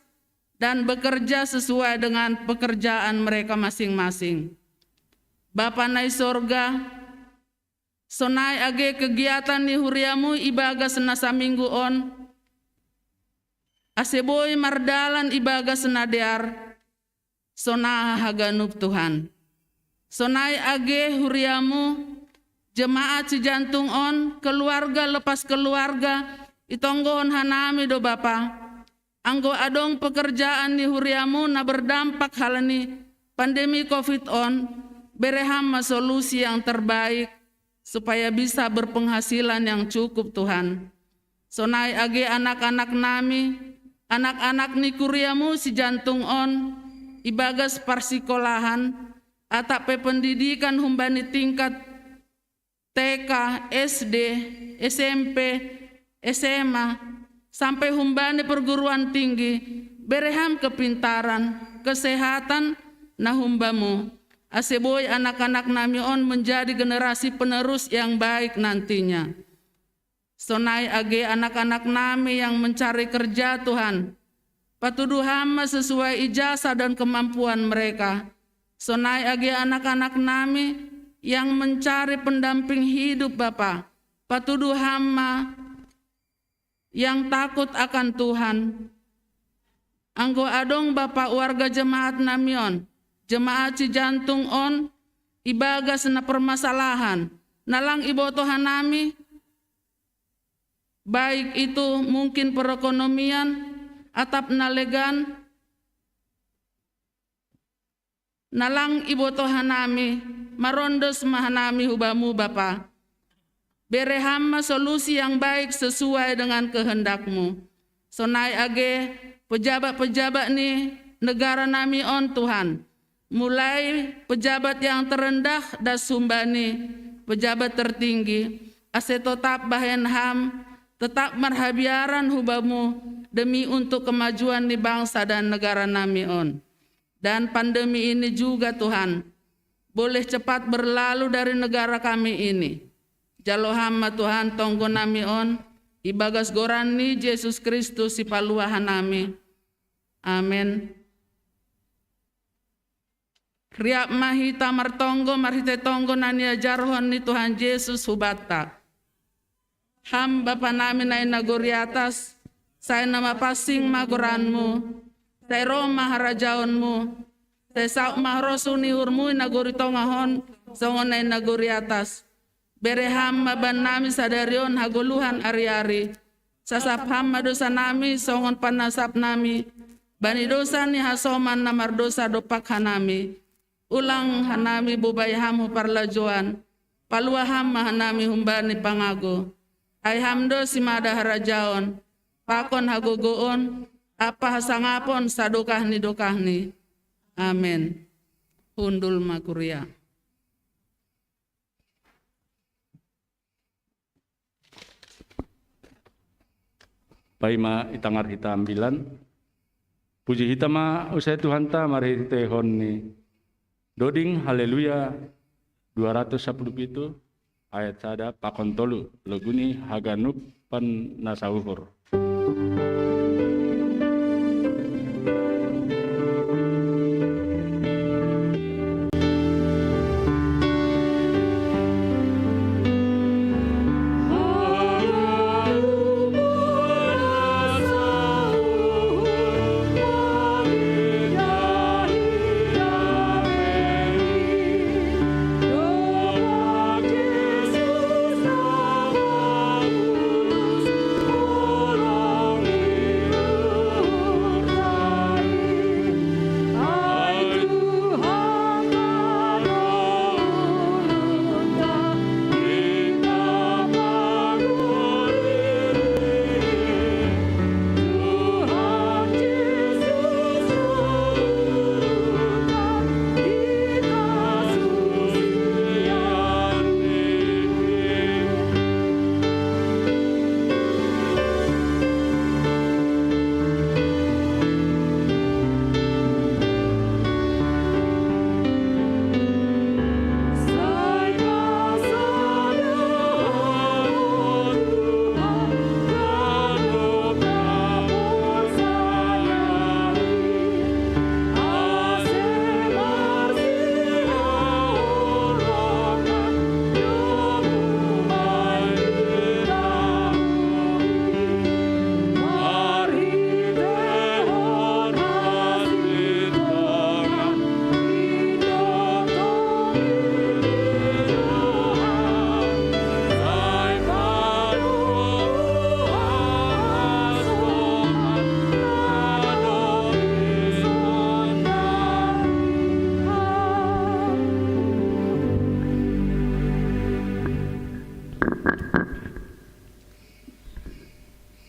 dan bekerja sesuai dengan pekerjaan mereka masing-masing. Bapa nai sorga, sonai age kegiatan ni huriamu ibaga senasa minggu on, aseboy mardalan ibaga senadear, sona haganub Tuhan. Sonai age huriamu, jemaat Cijantung on, keluarga lepas keluarga, itonggohon hanami do Bapa. Anggo adong pekerjaan ni huriamu na berdampak halani pandemi COVID on, bereham solusi yang terbaik supaya bisa berpenghasilan yang cukup Tuhan. Sonai age anak-anak nami, Anak-anak ni kuriamu si jantung on, ibagas parsikolahan, atap pendidikan humbani tingkat TK, SD, SMP, SMA, sampai humbani perguruan tinggi, bereham kepintaran, kesehatan, na humbamu. Aseboy anak-anak nami on menjadi generasi penerus yang baik nantinya. Sonai age anak-anak nami yang mencari kerja Tuhan, patuduh hama sesuai ijazah dan kemampuan mereka. Sonai age anak-anak nami yang mencari pendamping hidup Bapa, patuduh hama yang takut akan Tuhan. Anggo adong Bapa warga jemaat namion, jemaat Cijantung on, ibagas na permasalahan, nalang ibotohan nami, baik itu mungkin perekonomian, atap nalegan, nalang ibotohan nami, marondos mahanami hubamu Bapa. Berehama solusi yang baik sesuai dengan kehendakmu. Sonai age pejabat-pejabat ni negara nami on Tuhan. Mulai pejabat yang terendah dan sumbani, pejabat tertinggi, ase tetap bahen ham, tetap marhabiaran hubamu demi untuk kemajuan di bangsa dan negara nami on. Dan pandemi ini juga Tuhan, boleh cepat berlalu dari negara kami ini. Jalo hama Tuhan tonggo nami on, ibagas gorani Yesus Kristus si paluahan nami. Amin. Riap mahita martonggo marhite tonggo nania jarhon ni Tuhan Yesus hubata. Ham Bapa nami na inaguri atas, saya nama pasing magoranmu, saya Roma harajaonmu, saya sauk mahrosuni urmu inaguri tongahon, songon na inaguri atas. Bereham maban nami sadarion hagoluhan ari-ari, sasap ham madosa nami songon panasap nami, bani dosa ni hasoman namar dosa dopak hanami, ulang hanami bubay hamu parlajuan, paluaham hanami humbani pangago. Ay hamdo si mada harajaon, pakon hagogoon, apa hasangapon sadokah ni. Amin. Undul makuria. Paima itangar hita ambilan. Puji hita ma usai Tuhan ta mari hita honni. Doding haleluya 217 ayat sada pakon tolu loguni haganuk pan nasauhur.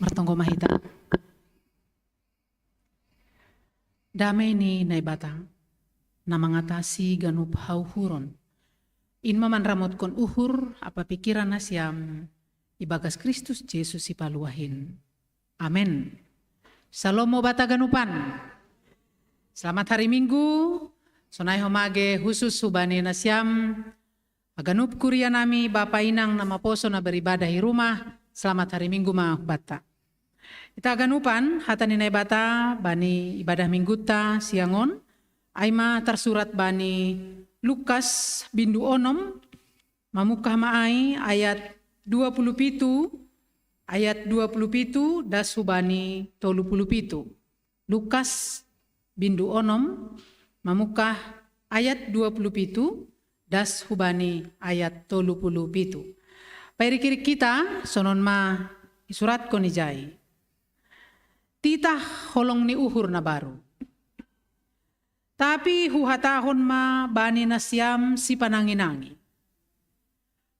Martonggo mahita. damai ni nai batang, na mangatasi ganup hauhuron. In maman ramot kon uhur, apa pikiran nasyam, ibagas Kristus Yesus ipaluahin. Amen. Salomo bata ganupan. Selamat hari Minggu, sonai homage khusus hubani nasyam, aganup kuria nami Bapa Inang nama poso na beribadah di rumah, selamat hari Minggu ma bata. Ita aganupan hatani nai bata bani ibadah mingguta siangon, aima tersurat bani Lukas bindu onom, mamukah maai ayat 27, ayat 27 das hubani 37. Lukas bindu onom, mamukah ayat 27 das hubani ayat 37. Pairi-kiri kita sonon ma isurat konijai. Titah holong ni uhur na baru. Tapi huhatahon ma bani nasyam si pananginangi.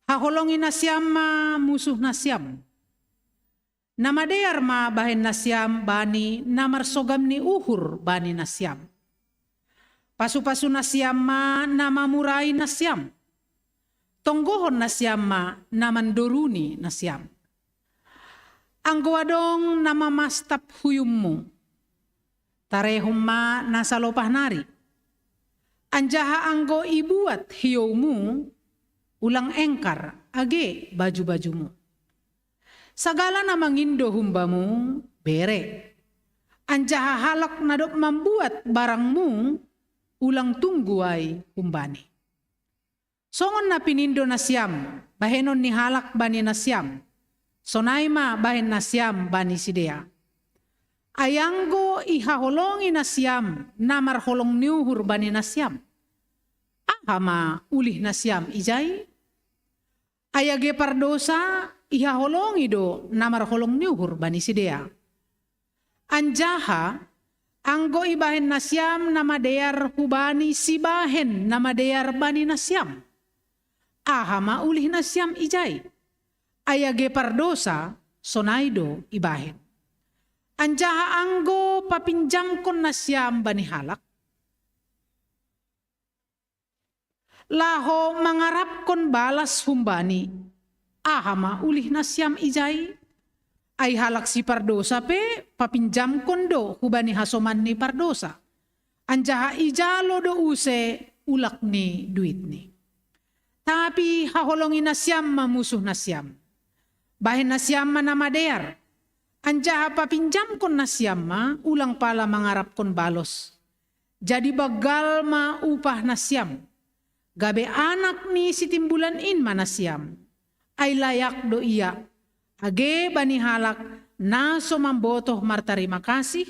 Haholongi nasyam ma musuh nasyam. Nama dear ma bahen nasyam bani namar sogam ni uhur bani nasyam. Pasu-pasu nasyam ma nama murai nasyam. Tonggohon nasyam ma naman doruni nasyam. Anggoadong nama mastap huyummu. Tarehum ma nasa lopah nari. Anjaha anggo ibuat hiyoumu, ulang engkar age baju-bajumu. Sagala na mangindo humbamu, bere. Anjaha halak nadok membuat barangmu, ulang tungguay humbani. Songon na pinindo nasyam, bahenon ni halak bani nasyam. Sonaima bahen nasyam bani sidea. Ayanggo ihaholongi nasyam, namar holong niuhur bani nasyam. Ahama ulih nasyam ijay. Ayage pardosa ihaholongi do namar holong niuhur bani sidea. Anjaha anggo ibahen nasyam nama dear hubani sibahen nama dear bani nasyam. Ahama ulih nasyam ijay. Ayage pardosa sonaido ibahen. Anjaha anggo papinjam kon nasyam bani halak. Laho mangarap kon balas humbani. Ahama ulih nasyam ijay. Ay halak si pardosa pe papinjam kon do hubani hasoman ni pardosa. Anjaha ijalo do use ulak ni duit ni. Tapi haholongi nasyam mamusuh nasyam. Bahen nasyam manamadear. Anjaha papinjam kon nasyam ma ulang pala mangarap kon balos. Jadi bagal ma upah nasyam. Gabe anak ni si timbulan in manasyam. Ay layak do iya. Age bani halak naso mambotoh martarima kasih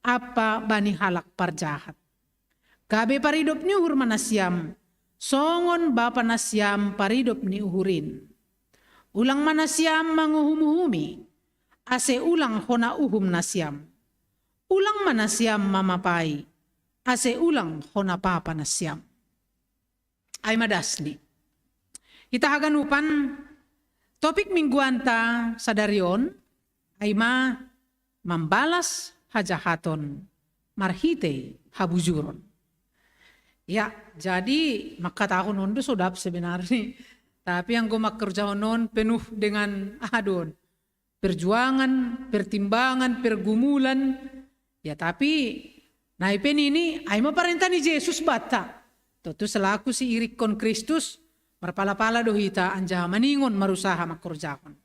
apa bani halak parjahat. Gabe paridop ni uhur manasyam. Songon bapa nasyam paridop ni uhurin. Ulang manasyam manguhumuhumi. Ase ulang hona uhum nasyam. Ulang manasyam mamapai. Ase ulang hona papa nasyam. Ay madasni. Kita haganupan topik mingguanta sadarion ay mambalas hajahaton marhite habujuron. Ya, jadi maka tahun ondo sodap sebenarnya. Tapi yang gue makerja non penuh dengan adon. Perjuangan, pertimbangan, pergumulan. Ya tapi naipen ini ay maparenta ni Yesus bata. Tentu selaku si irik kon Kristus marpala-pala do hita anjaha maningon marusaha makerjakon.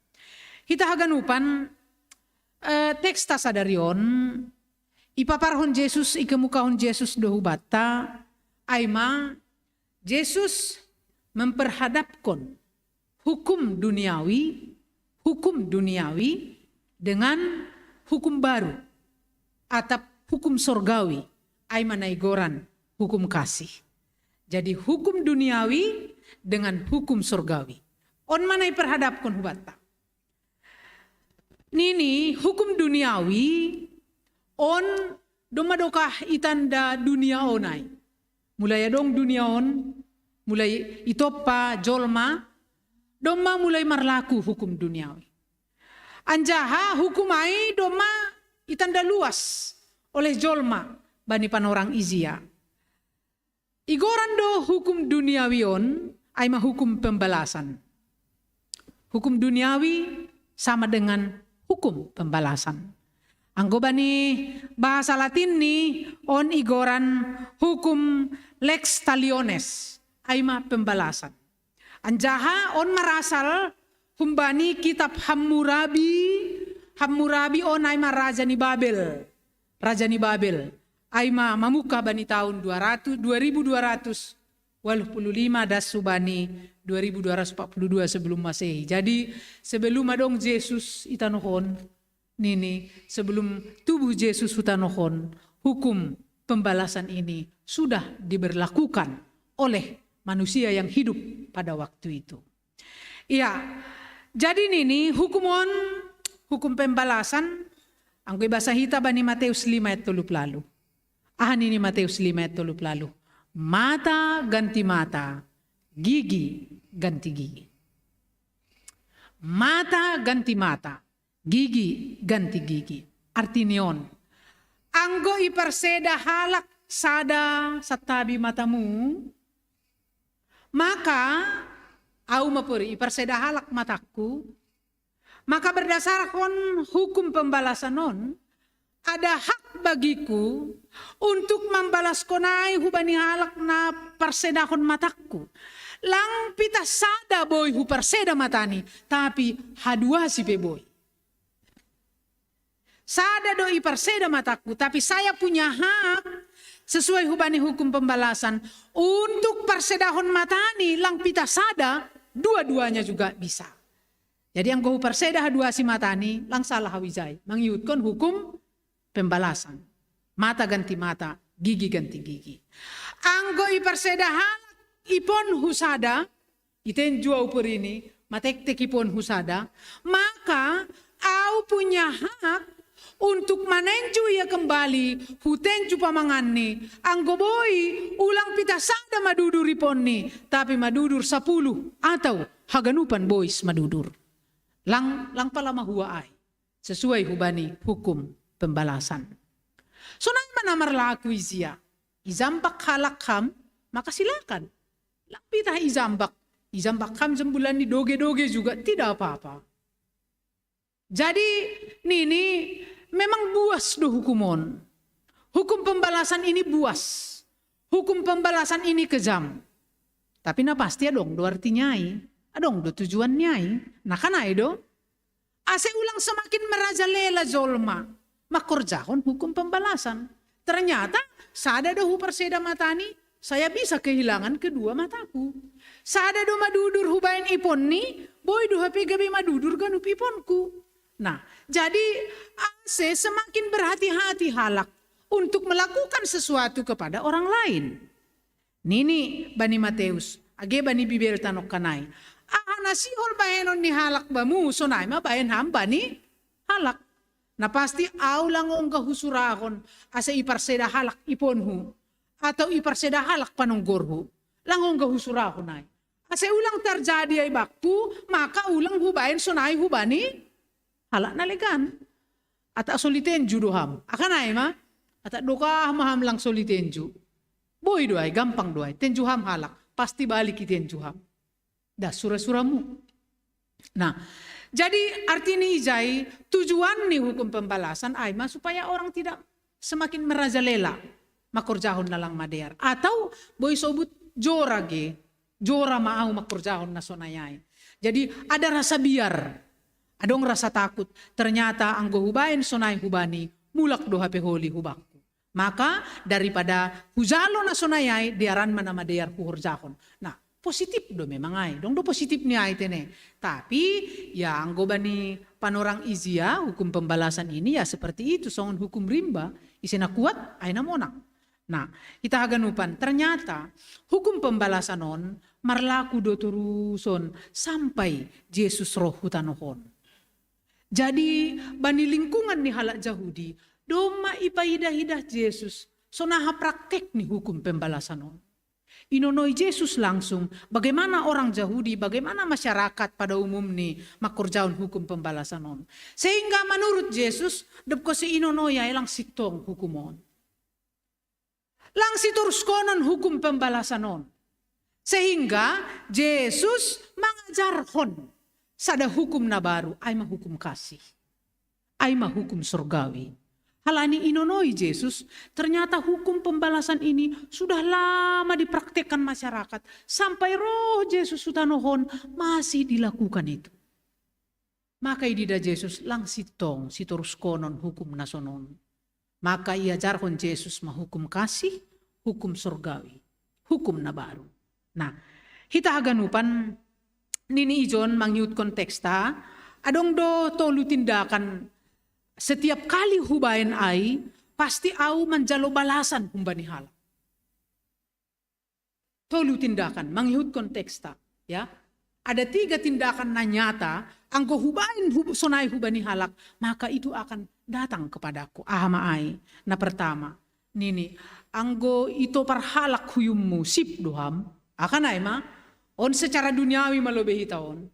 Hita haganupan teksta sadarion ipaparhon Yesus ikemukahon Yesus do hubata ay Yesus memperhadapkan hukum duniawi dengan hukum baru atau hukum sorgawi ay manaigoran hukum kasih. Jadi hukum duniawi dengan hukum sorgawi. On manai perhadapkan hubata. Nini hukum duniawi on domadokah itanda dunia onai. Mulai dong dunia on, mulai itopa jolma, doma mulai marlaku hukum duniawi. Anjaha hukum ai doma itanda luas oleh jolma. bani panorang izia. Igoran do hukum duniawion ay mahukum pembalasan. Hukum duniawi sama dengan hukum pembalasan. Anggo bani bahasa Latin ni on igoran hukum lex taliones ay ma pembalasan. Anjaha on marasal humbani kitab Hammurabi on ay ma raja ni Babel. Raja ni Babel ay ma mamuka bani tahun 2285 das subani 2242 sebelum Masehi. Jadi sebelum adong Yesus itanohon nini, sebelum tubuh Yesus utanohon, hukum pembalasan ini sudah diberlakukan oleh manusia yang hidup pada waktu itu. Iya, jadi nini hukum pembalasan anggo bahasa hita bani Matius 5 ayat 30. Ini Matius 5 ayat 30. Mata ganti mata, gigi ganti gigi. Mata ganti mata, gigi ganti gigi. Artinion, anggo iperseda halak sada satabi matamu, maka au mapuri iperseda halak mataku, maka berdasarkan hukum pembalasan non, ada hak bagiku untuk membalas konai hubani halak na persedahon mataku. Lang pita sada boy hu perseda matani, tapi hadua si pe boy. Sada doi perseda mataku, tapi saya punya hak sesuai hubani hukum pembalasan untuk persedahon matani. Lang pita sada, dua-duanya juga bisa. Jadi yang kau perseda hadua si matani, lang salah hawijay. Mengiutkan hukum pembalasan. Mata ganti mata, gigi ganti gigi. Anggo iperseda halak ipon husada, iten jua upur ini, matek-tek ipon husada, maka au punya hak untuk manenju ia kembali, hutenju pamangani, anggo boy ulang pita sada madudur ipon ni, tapi madudur 10 atau haganupan boys madudur. Lang pala mahua ay, sesuai hubani hukum pembalasan. So nang mana marlaku izia, izambak halak ham, maka silakan. Lapitah izambak ham sembulan di doge-doge juga tidak apa-apa. Jadi nini memang buas do hukumon. Hukum pembalasan ini buas. Hukum pembalasan ini kejam. Tapi na pasti adong do artinya adong do tujuannya nah kan do. Ase ulang semakin merajalela zolma. Makorjahon hukum pembalasan. Ternyata sada do perseda matani, saya bisa kehilangan kedua mataku. Sada do madudur hubain ipon ni, boy do hape gabi madudur ganup iponku. Nah, jadi ase semakin berhati-hati halak untuk melakukan sesuatu kepada orang lain. Nini bani Matius, age bani bibir tanok kanay. Nasihol bahenon ni halak bamu, sonay ma bahen ham bani halak. Na pasti au langong kahusurahon asa iparseda halak iponhu atau iparseda halak panonggorhu. Langong kahusurahon ay. Asa ulang terjadi ay bakpu, maka ulang hubain sonay hubani halak nalegan. Ata solitenju doham. Akan ay ma? Ata doka maham lang solitenju. Boy doay, gampang doay. Tenjuham halak. Pasti balik itenjuham. Dah surah-surahmu. Nah, jadi artinya ijai tujuan nih hukum pembalasan aima supaya orang tidak semakin merajalela makorjahon na lang madear atau boy sobut jora maau makorjahon na sonayay. Jadi ada rasa biar, adong rasa takut. Ternyata anggo hubain sonay hubani mulak do hape holi hubakku. Maka daripada hujalo na sonayay diaran mana madear puhorjahon. Nah, positif do memang ay. Dong do positif ni ay tene. Tapi ya anggo bani panorang izia hukum pembalasan ini ya seperti itu songon hukum rimba isina kuat ay namonak. Nah, kita haganupan ternyata hukum pembalasan on marlaku do turuson sampai Yesus roh hutanohon. Jadi bani lingkungan ni halak Yahudi doma ipaidah-idah Yesus sonaha praktek ni hukum pembalasan on. Inonoi Yesus langsung bagaimana orang Yahudi, bagaimana masyarakat pada umum nih makorjaun hukum pembalasan on. Sehingga menurut Yesus depko si inonoi ilang sitong hukumon. Lang siturus konon hukum pembalasan on. Sehingga Yesus mengajarkan sada hukum na baru, ay mahukum kasih, ay mahukum surgawi. Halani inonoi Yesus, ternyata hukum pembalasan ini sudah lama dipraktekkan masyarakat. Sampai roh Yesus sutanohon masih dilakukan itu. Maka idida Yesus lang sitong siturus konon hukum nasonon. Maka iajarkan Yesus mahukum kasih, hukum surgawi, hukum na baru. Nah, hita haganupan nini ijon mangyut konteksta, adong do tolu tindakan setiap kali hubain ay, pasti au manjalo balasan humbani halak. Tolu tindakan, mangyut konteksta, ya. Ada 3 tindakan na nyata, anggo hubain sonai hubani halak, maka itu akan datang kepadaku. Ahama ay, na pertama, nini, anggo ito parhalak huyummu sip duham, akan ay ma, on secara duniawi malobehi taon.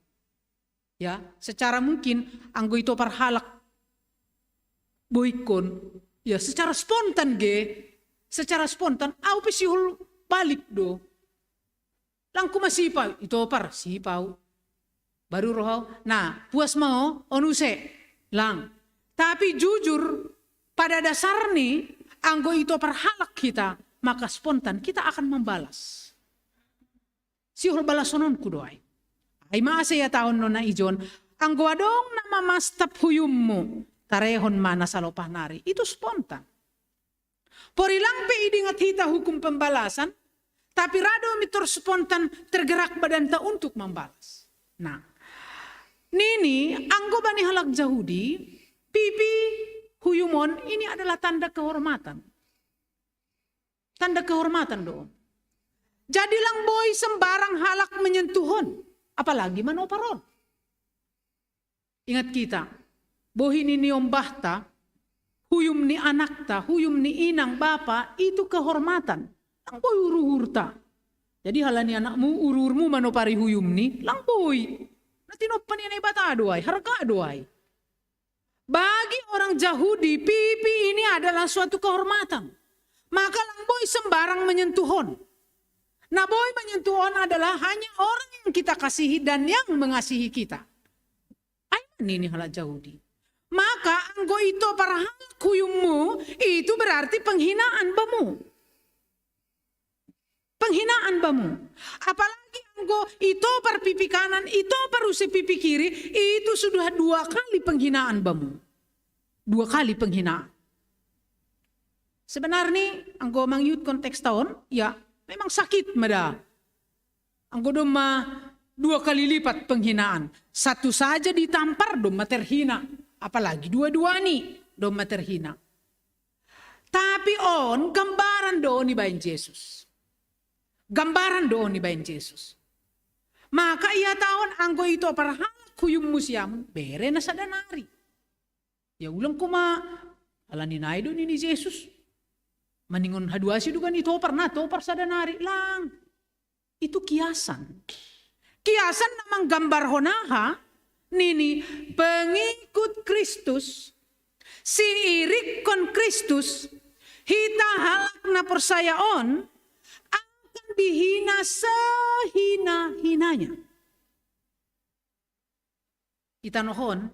Ya, secara mungkin anggo ito parhalak boykon, ya secara spontan secara spontan au pisihul balik do. Lang kumasipaw, ito par sipaw. Baru rohaw, nah puas mau onuse lang. Tapi jujur pada dasarnya anggo ito parhalak kita, maka spontan kita akan membalas. Sihul balasonon kudoay. Ay maasaya taon no na ijon, anggo adong na mamastap huyummu, tarehon mana sa lopah nari. Itu spontan. Porilang pe idingat hita hukum pembalasan, tapi rado mitur spontan tergerak badan ta untuk membalas. Nah, nini anggo bani halak Yahudi, pipi huyumon ini adalah tanda kehormatan. Tanda kehormatan doon. Jadi lang boy sembarang halak menyentuhon, apalagi manoparon. Ingat kita, bohi ni niombah ta, huyum ni anak ta, huyum ni inang bapa, itu kehormatan. Lang boy uruhur ta. Jadi halani anakmu, ururmu manopari huyum ni, lang boy. Natinopan yan ay bata aduay, harga aduay. Bagi orang Yahudi, pipi ini adalah suatu kehormatan. Maka lang boy sembarang menyentuhon. Nah boy menyentuhon adalah hanya orang yang kita kasihi dan yang mengasihi kita. Ayman ini halak Yahudi. Maka anggo ito para halak huyummu, itu berarti penghinaan bamu. Penghinaan bamu. Apalagi anggo ito par pipi kanan, ito par usi pipi kiri, itu sudah 2 kali penghinaan bamu. 2 kali penghinaan. Sebenarnya anggo mangyut konteks tahun, ya memang sakit meda. Anggo doma 2 kali lipat penghinaan. 1 saja ditampar doma terhina. Apalagi 2-2 nih doma terhina. Tapi on gambaran doon ni bayin Yesus. Gambaran doon ni bayin Yesus. Maka ia tahun anggo ito para halak huyum musyamun bere na sa danari. Ya ulang kuma alanin ay doon ni Yesus. Maningon haduasi dugan ito pernah topar sa danari lang. Itu kiasan. Kiasan namang gambar honaha nini pengikut Kristus siirik kon Kristus hita halak na persayaon akan dihina sehina-hinanya. Ita nohon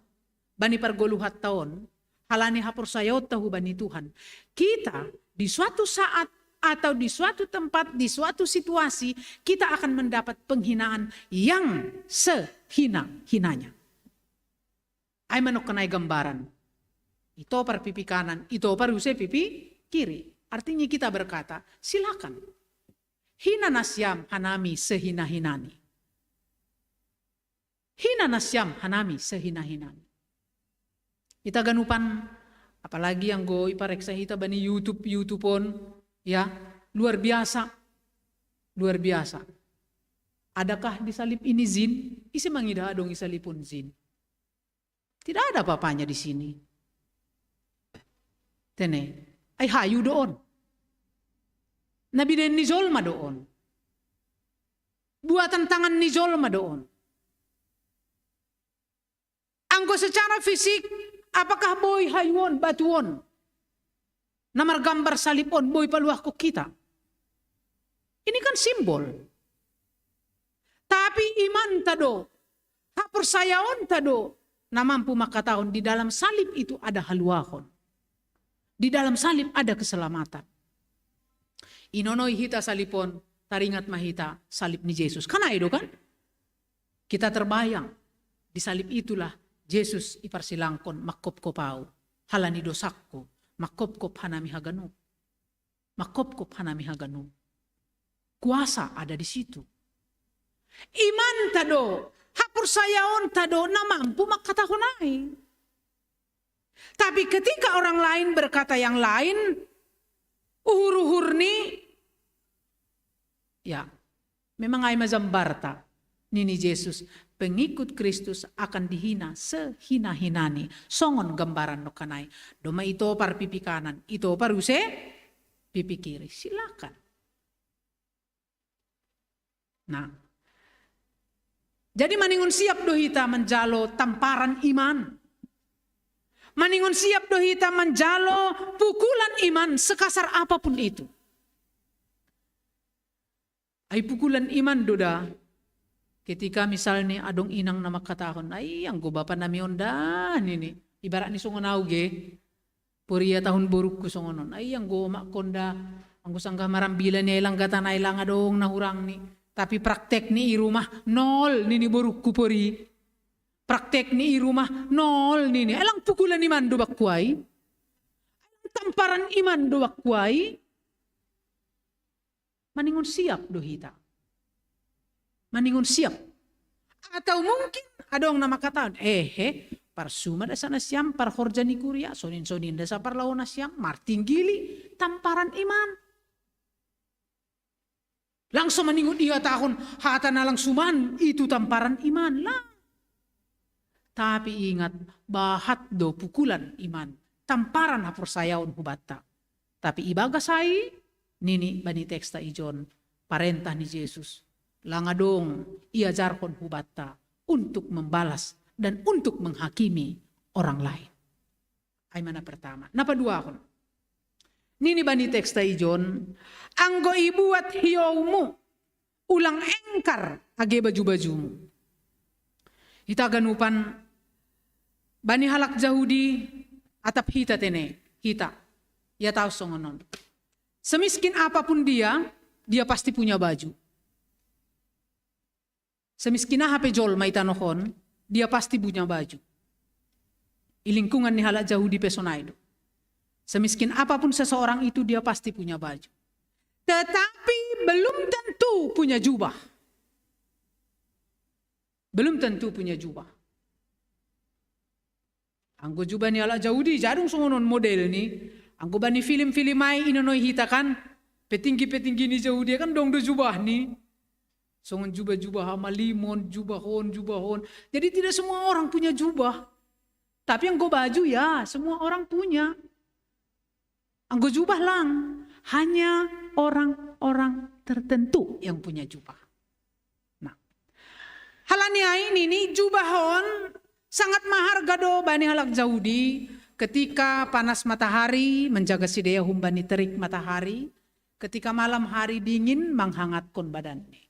bani pargoluhat taon halani hapursayot tahu bani Tuhan. Kita di suatu saat atau di suatu tempat, di suatu situasi, kita akan mendapat penghinaan yang sehina-hinanya. Ay manok kanay gambaran. Ito par pipi kanan, ito par usai pipi kiri. Artinya kita berkata, silakan. Hina nasyam hanami sehina-hinani. Hina nasyam hanami sehina-hinani. Kita ganupan, apalagi yang go ipareksa hita bani YouTube pun, ya luar biasa, luar biasa. Adakah di salib ini zin? Isi mangida dong isalipun zin. Tidak ada apa-apanya di sini. Tene, ay hayu doon. Nabinin ni Zolma doon. Buatan tangan ni Zolma doon. Anggo secara fisik, apakah boy hayuon, batuon? Namar gambar salib on boy paluah ko kita. Ini kan simbol. Tapi iman tado, hapersayaon tado, na mampu makataon di dalam salib itu ada haluahon. Di dalam salib ada keselamatan. Inonoy hita salipon, taringat mahita salib ni Yesus. Kana itu kan? Kita terbayang, di salib itulah Yesus iparsilangkon makkop-kopau, halani dosakko, makkop-kop hanami haganu. Makkop-kop hanami haganu. Kuasa ada di situ. Iman tado, hapursayaon tado na mampu makatahunay. Tapi ketika orang lain berkata yang lain, uhur-uhur ni, ya, memang ay mazambarta ni Yesus, pengikut Kristus akan dihina sehina-hinani. Songon gambaran no kanay. Doma ito par pipi kanan, ito par use pipi kiri. Silakan. Nah, jadi maningon siap dohita menjalo tamparan iman. Maningon siap dohita menjalo pukulan iman sekasar apapun itu. Ay pukulan iman doda. Ketika misalnya adong inang na makatahon, ay ang gubapa nami ondan ini. Ibarat ni songon auge, puriya tahun buruk ko songonon. Ay ang goma konda, ang gusanggah marambilan niya ilang gata na ilang adong nahurang ni. Tapi praktek ni rumah nol nini buruk ko puri. Praktek ni rumah nol nini. Alang pukulan iman do bakway. Alang tamparan iman do bakway. Maningon siap do hita. Maningon siap. Atau mungkin adong nama kataon, parsuma da sana siam par horja ni kuria, sonin-sonin da sa parlawan na siam, martinggili, tamparan iman. Langsung maningon iya tahun, hata na lang suman, itu tamparan iman lang. Tapi ingat, bahat do pukulan iman, tamparan hapursayaon hubata. Tapi ibagasay, nini bani teksta ijon, parentah ni Yesus. Langadong iajarkon hubata untuk membalas dan untuk menghakimi orang lain. Ay mana pertama. Napa dua kon? Nini bani teksta ijon, anggo ibuat hiyaumu, ulang engkar age baju-bajumu. Hita ganupan bani halak Yahudi atap hita tene, hita. Ya tahu songonon. Semiskin apapun dia pasti punya baju. Semiskin apa jol may tanohon, dia pasti punya baju. Ilingkungan ni halak Yahudi pesonaido. Semiskin apapun seseorang itu dia pasti punya baju. Tetapi belum tentu punya jubah. Belum tentu punya jubah. Anggo jubah ni ala Yahudi jadung songonon model ni. Anggo bani film-film ay inonoy hita kan. Petinggi-petinggi ni Yahudi kan dong do jubah ni. Songon jubah-jubah hama limon, jubahon. Jadi tidak semua orang punya jubah. Tapi anggo baju ya semua orang punya. Anggo jubah lang. Hanya orang-orang tertentu yang punya jubah. Nah, halania ini jubahon sangat maharga do bani halak Yahudi ketika panas matahari menjaga si daya humbani terik matahari, ketika malam hari dingin menghangatkan badannya.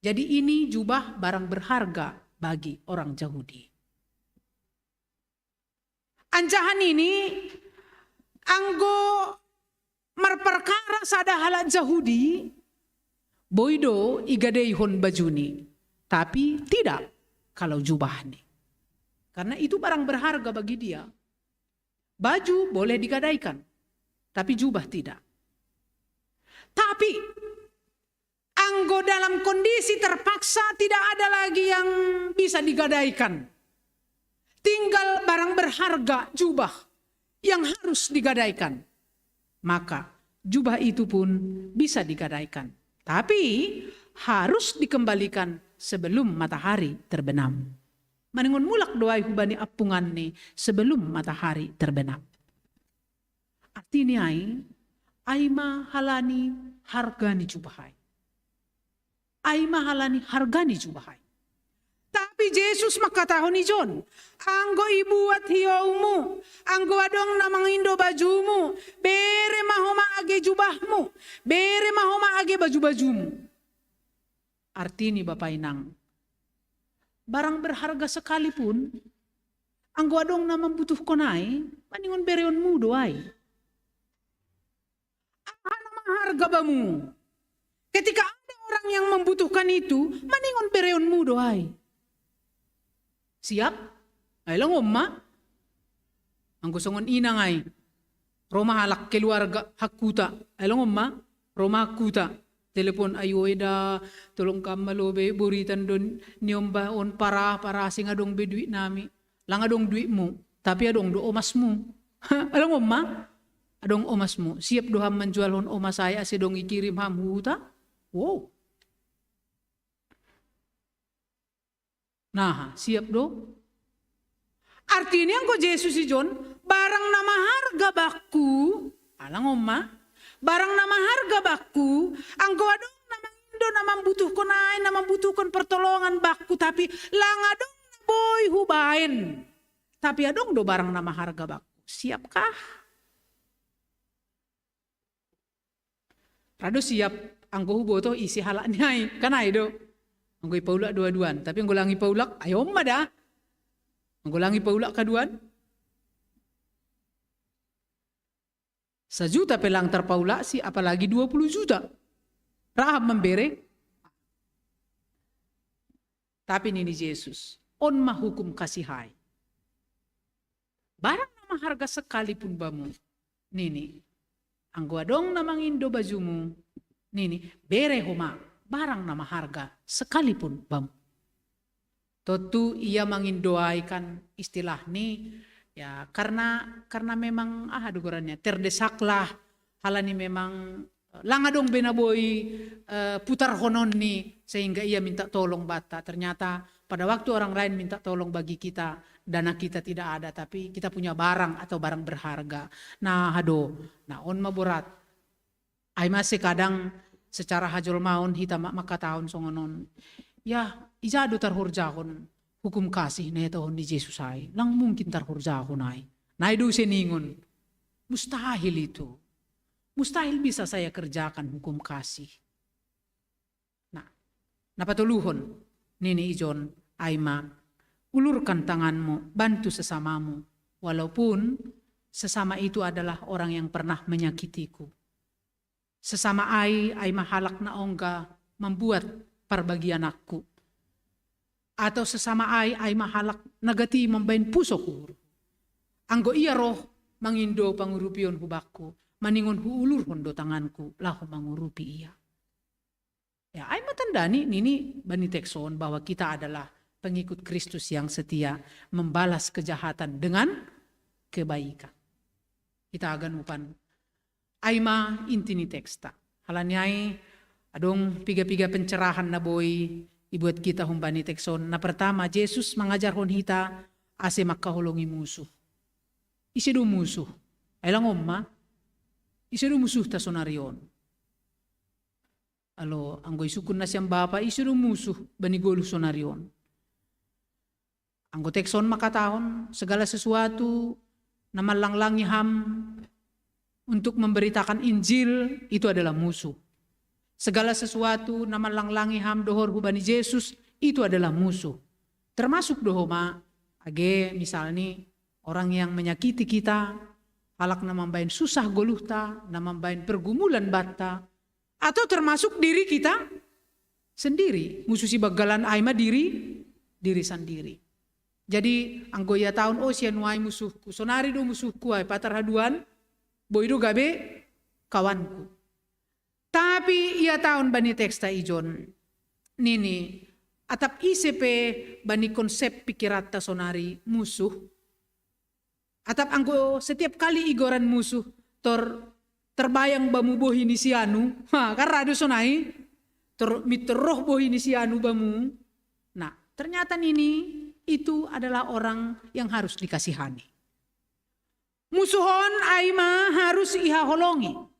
Jadi ini jubah barang berharga bagi orang Yahudi. Anjahan ini anggo marperkara sada halak Yahudi boido igadeihon bajuni, tapi tidak kalau jubah nih. Karena itu barang berharga bagi dia. Baju boleh digadaikan, tapi jubah tidak. Tapi anggo dalam kondisi terpaksa tidak ada lagi yang bisa digadaikan. Tinggal barang berharga jubah yang harus digadaikan. Maka jubah itu pun bisa digadaikan. Tapi harus dikembalikan sebelum matahari terbenam. Maningon mulak doai hubani apungan ni sebelum matahari terbenam. Artinya ay mahalani hargani jubahai. Ay mahalani hargani jubahai. Tapi Tapi Jesus makatahon ijon, anggo ibuat hiyaumu, anggo adong namang indo bajumu, bere mahoma age jubahmu, bere mahoma age baju-bajumu. Arti ni Bapak Inang, barang berharga sekalipun, anggo adong na membutuhkan ay, maningon bereon mu doay. Ano maharga ba mo? Ketika ada orang yang membutuhkan itu, maningon bereon mu doay. Siap? Ay lang umma. Ang gusto ngon inang ay, Roma halak keluarga hakuta. Ay lang umma, Roma hakuta. Telepon ayo da tolong kamalobe buritan don niomba on para sing adong bedui nami. Lang adong duit mo, tapi adong do omas mo. Alam mo ma? Adong omas mo. Siap do ham menjual hon omas saya si dong ikirim ham huta. Wow. Nah, siap do. Artinya ang ko Jesus si John, barang na maharga baku, alang ma? Barang na maharga baku, ang ko adong namang indo na mambutuhkan ay, na mambutuhkan pertolongan baku, tapi lang adong boy hubain. Tapi adong do barang na maharga baku. Siapkah? Rado siap ang ko hubo to isi halak niya kanay do. Ang ko ipaulak dua-duan. Tapi ang ko lang ipaulak, ayaw mada. Ang ko lang ipaulak kaduan. Sejuta pelang terpaulak si apalagi 20 juta. Rahab membere. Tapi ini Yesus. On mahukum kasihai. Barang nama harga sekalipun bamu. Nini. Anggo adong namang indo bajumu. Nini. Bere homa. Barang nama harga sekalipun bamu. Tentu ia mengindoaikan istilah ni. Ya karena memang dugurannya terdesaklah halani memang langadong benaboy putar honon ni sehingga ia minta tolong bata. Ternyata pada waktu orang lain minta tolong bagi kita, dana kita tidak ada tapi kita punya barang atau barang berharga. Nah on maburat. Ay masih kadang secara hajol maun hita maka tahun songonon. Ya ijado tarhurjakon. Hukum kasih na ito ni Jesus ay, lang mungkin tarhurja ako na ay. Naido seningon, mustahil itu. Mustahil bisa saya kerjakan hukum kasih. Nah, napatuluhon, Nini Ijon, Aima, ulurkan tanganmu, bantu sesamamu. Walaupun sesama itu adalah orang yang pernah menyakitiku. Sesama ay mahalak na ongga membuat perbagian aku. Atau sesama ay mahalak nagati membain pusoku. Anggo iya roh mangindo pangurupion hubakku, maningon huulur hondo tanganku, lahu mangurupi iya. Ya ay matandani nini bani tekson bahwa kita adalah pengikut Kristus yang setia, membalas kejahatan dengan kebaikan. Kita agan upan ayma intini teksta. Halanyai adong piga-piga pencerahan na boy ibuat kita humbani tekson. Na pertama, Yesus mengajar hon hita ase makahulungi musuh. Isidu musuh. Ay lang umma. Isidu musuh ta sonarion. Alo, anggoy sukun na siyang bapa, isidu musuh banigolo sonarion. Anggo tekson makatahon, segala sesuatu na malanglangi ham untuk memberitakan Injil, itu adalah musuh. Segala sesuatu na malanglangi ham dohor hubani Yesus itu adalah musuh. Termasuk dohoma age misalnya orang yang menyakiti kita, halak na mambain susah goluhta, na mambain pergumulan batta, atau termasuk diri kita sendiri. Musuh si bagalan aima diri sendiri. Jadi anggoya tahun siya nuay musuhku, sonari do musuhku ay patarhaduan, boydo gabe kawanku. Tapi ia tahun bani teksta ijon nini atap isepe bani konsep pikirat ta sonari musuh. Atap anggo setiap kali igoran musuh terbayang bamu bohi ni sianu. Karena ada sonai miteroh bohi ni sianu bamu. Nah ternyata nini itu adalah orang yang harus dikasihani. Musuhon aima harus iha holongi.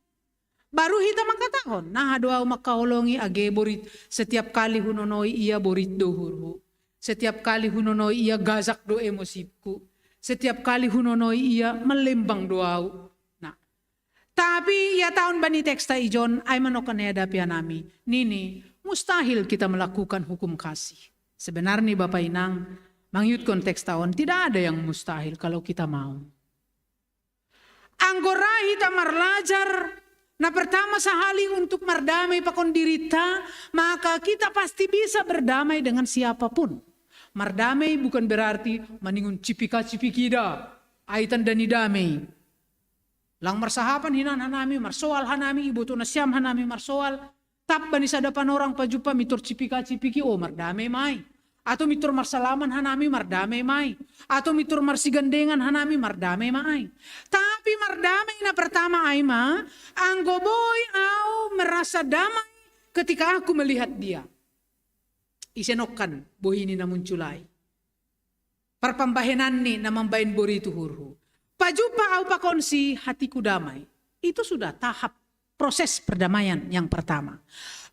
Baru hita makatahon, nah doa makaholongi age borit setiap kali hunonoi ia borit dohurhu. Setiap kali hunonoi ia gazak do emosiku. Setiap kali hunonoi ia melembang doau. Nah, tapi ia tahun bani teksta ijon ay manokan hadapi anami. Nini, mustahil kita melakukan hukum kasih. Sebenarnya Bapak Inang, mangyut konteks tahun tidak ada yang mustahil kalau kita mau. Anggora kita marlajar. Nah pertama sehali untuk merdamai pakon dirita, maka kita pasti bisa berdamai dengan siapapun. Merdamai bukan berarti maningun cipika-cipikida, aitan dani damai. Lang marsahapan hinan hanami, marsoal hanami, ibu tu nasyam hanami marsoal. Tap bani sadapan orang pajupa mitur cipika-cipiki, oh merdamai mai. Atau mitur marsalaman hanami mardamai mai. Atau mitur marsigandengan hanami mardamai mai. Tapi mardamai na pertama ay ma, anggo boy au merasa damai ketika aku melihat dia. Isenokkan boy ini na munculai. Perpambahenan ni na mambain bori tuhurhu. Pajupa au pakonsi hatiku damai. Itu sudah tahap proses perdamaian yang pertama.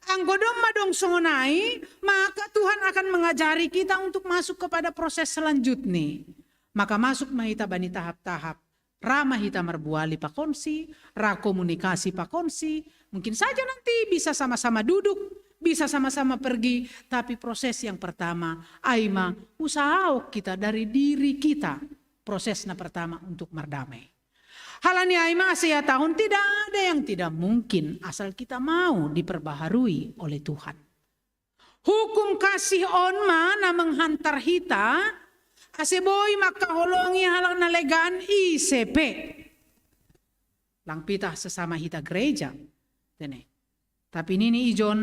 Anggodong madong songonai, maka Tuhan akan mengajari kita untuk masuk kepada proses selanjutnya. Maka masuk mahita bani tahap-tahap. Ramah hita merbuali pakonsi, rakomunikasi pakonsi. Mungkin saja nanti bisa sama-sama duduk, bisa sama-sama pergi. Tapi proses yang pertama, aima usaha kita dari diri kita. Prosesnya pertama untuk merdamai. Halani aima asia tahun tidak ada yang tidak mungkin asal kita mau diperbaharui oleh Tuhan. Hukum kasih onma na menghantar hita aseboy makaholongi halang nalegan ICP. Lang pita sesama hita gereja. Tapi nini ijon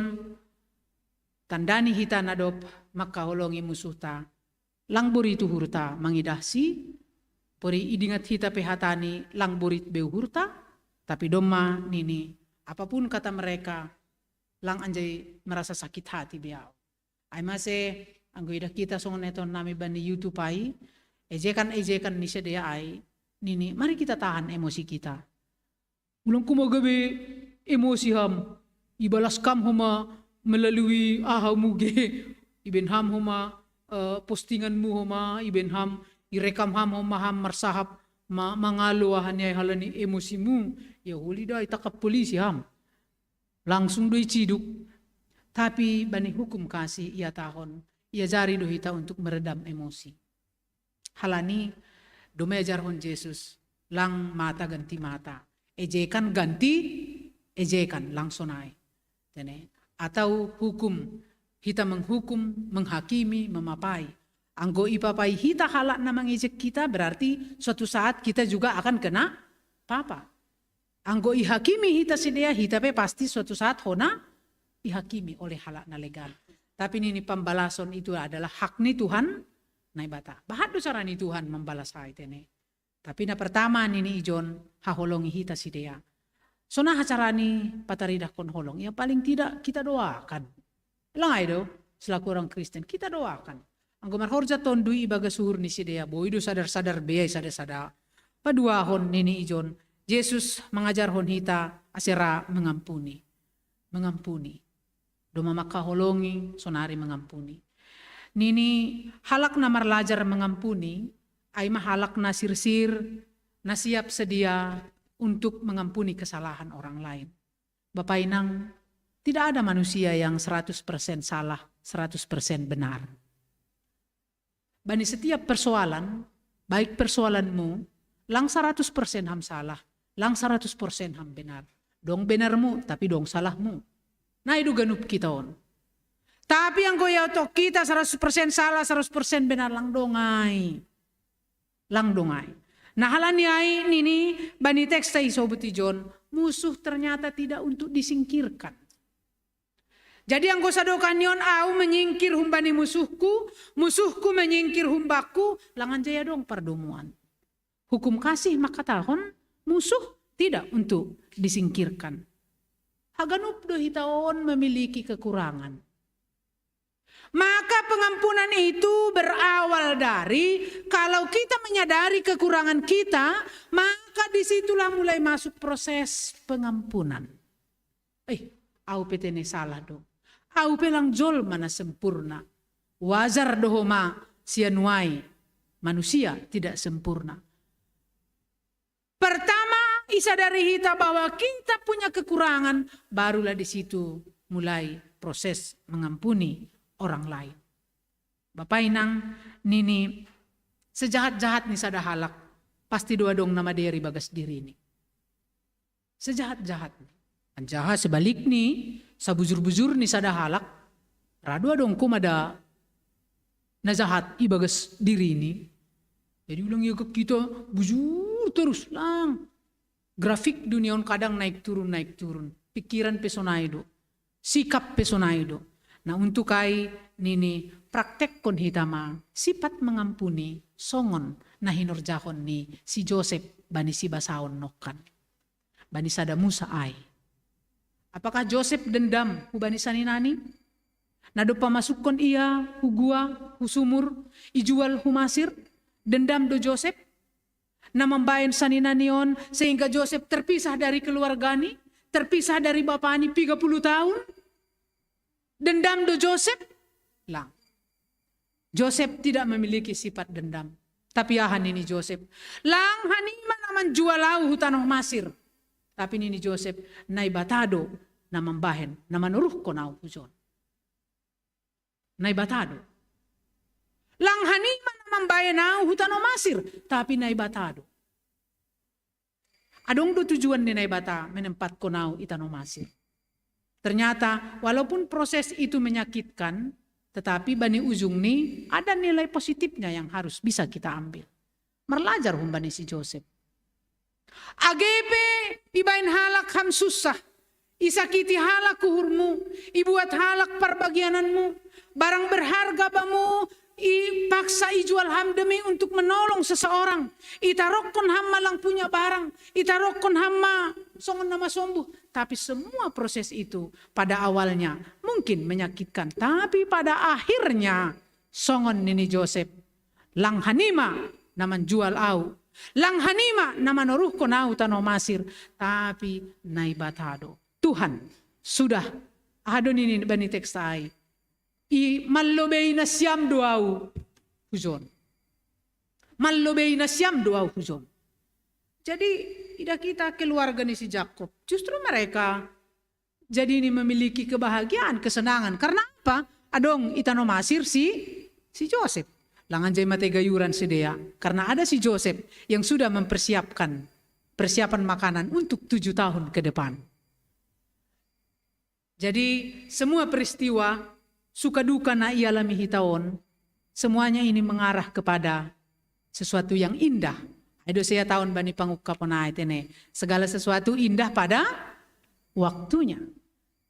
tandani hita nadop makaholongi musuhta. Lang buri tuhurta mangidasi. Pori idingat hita pehatani lang burit beuhurta, tapi doma nini apapun kata mereka lang anjay merasa sakit hati biau. Ay mase anggo ida kita songon neton nami bani YouTube ay ejekan ni sedea ay nini mari kita tahan emosi kita. Ulang kumagabe emosi ham ibalas kam huma melalui muge iben ham huma postinganmu huma iben ham irekam ham marsahap mangaluahan niya halani emosimu ya huli dah itakap polisi ham langsung doi ciduk tapi bani hukum kasih ia tahun ia jari do hita untuk meredam emosi halani do mejar hon Yesus lang mata ganti mata ejekan ganti ejekan langsung naik atau hukum hita menghukum menghakimi memapai. Anggo ipapai hita halak na mengejek kita berarti suatu saat kita juga akan kena papa. Anggo ihakimi hita sedia hita pe pasti suatu saat hona ihakimi oleh halak na legal. Tapi ini pembalasan itu adalah hak ni Tuhan naibata. Bahado carani Tuhan membalas haitene. Tapi na pertama nini ijon haholongi hita sedia. Sona hacarani pataridah kon holong. Ya paling tidak kita doakan. Lang do selaku orang Kristen kita doakan. Anggo marhorja tondui ibaga suhur ni sidea boido sadar-sadar beay sada-sada. Padua hon nini ijon. Yesus mengajar hon hita asera mengampuni. Mengampuni. Doma makaholongi sonari mengampuni. Nini halak na marlajar mengampuni ay mahalak na sirsir na siap sedia untuk mengampuni kesalahan orang lain. Bapak Inang, tidak ada manusia yang 100% salah, 100% benar. Bani setiap persoalan, baik persoalanmu, lang 100% ham salah, lang 100% ham benar. Dong benarmu, tapi dong salahmu. Nah itu ganup kita on. Tapi yang goya to kita 100% salah, 100% benar, lang dongay. Lang dongay. Nah halani ay nini, bani teks tayo sobuti John, musuh ternyata tidak untuk disingkirkan. Jadi yang gosa dokan yon au menyingkir humbani musuhku, musuhku menyingkir humbaku, langan jaya dong perdomuan. Hukum kasih maka tahon musuh tidak untuk disingkirkan. Haganup do hitaon memiliki kekurangan. Maka pengampunan itu berawal dari kalau kita menyadari kekurangan kita, maka disitulah mulai masuk proses pengampunan. Au petene salah dong. Au pelang jol mana sempurna. Wajar dohoma sianuai. Manusia tidak sempurna. Pertama, isadari kita bahwa kita punya kekurangan, barulah di situ mulai proses mengampuni orang lain. Bapak Inang, nini sejahat-jahat nih sada halak, pasti doa dong nama diri bagas diri ini. Sejahat-jahat. Jahat sebalik nih, sabujur-bujur nih sada halak, radua dong kumada najahat ibagas diri ini. Jadi ulang ya ke kita bujur terus lang. Grafik dunia kadang naik turun. Pikiran pesonaido. Sikap pesonaido. Nah untuk kai nini praktek kon hitama sifat mengampuni songon nah hinorjahon ni si Joseph bani si basaon nokan. Bani sada Musa ai. Apakah Joseph dendam hubani saninani? Nado pamasukon ia hugua husumur ijual humasir dendam do Joseph na membayan saninanion sehingga Joseph terpisah dari keluargani, terpisah dari bapani 30 tahun. Dendam do Joseph? Lang. Joseph tidak memiliki sifat dendam. Tapi ahan ini Joseph. Lang hanima naman jualau hutanoh masir. Tapi ini Joseph naibatado na membahen na manuruh konau hujon. Naibatado. Lang hanima na membahenau hutanoh masir. Tapi naibatado. Adong do tujuan ni naibata menempat konau itanoh masir. Ternyata walaupun proses itu menyakitkan, tetapi bani ujung nih ada nilai positifnya yang harus bisa kita ambil. Merlajar humbani si Joseph. AGP ibain halak ham susah. Isakiti halak kuhurmu. Ibuat halak perbagiananmu. Barang berharga bamu. Ipaksa ijual ham demi untuk menolong seseorang. Itarokon ham malang punya barang. Itarokon hamma songon nama sombuh. Tapi semua proses itu pada awalnya mungkin menyakitkan. Tapi pada akhirnya songon nini Joseph. Lang hanima naman jual au. Lang hanima naman oruh konau tano masir. Tapi naibatado. Tuhan sudah adon ini bani tekstai. I mallobei na siyam doau hujon. Mallobei na siyam doau hujon. Jadi tidak kita keluarga ni si Jacob. Justru mereka jadi ini memiliki kebahagiaan, kesenangan. Karena apa? Adong itano masir si Joseph. Langan jay mate gayuran si Dea. Karena ada si Joseph yang sudah mempersiapkan persiapan makanan untuk 7 tahun ke depan. Jadi semua peristiwa suka duka na ialami hitaon, semuanya ini mengarah kepada sesuatu yang indah. Ayo saya tahun bani pangukapon na itene. Segala sesuatu indah pada waktunya.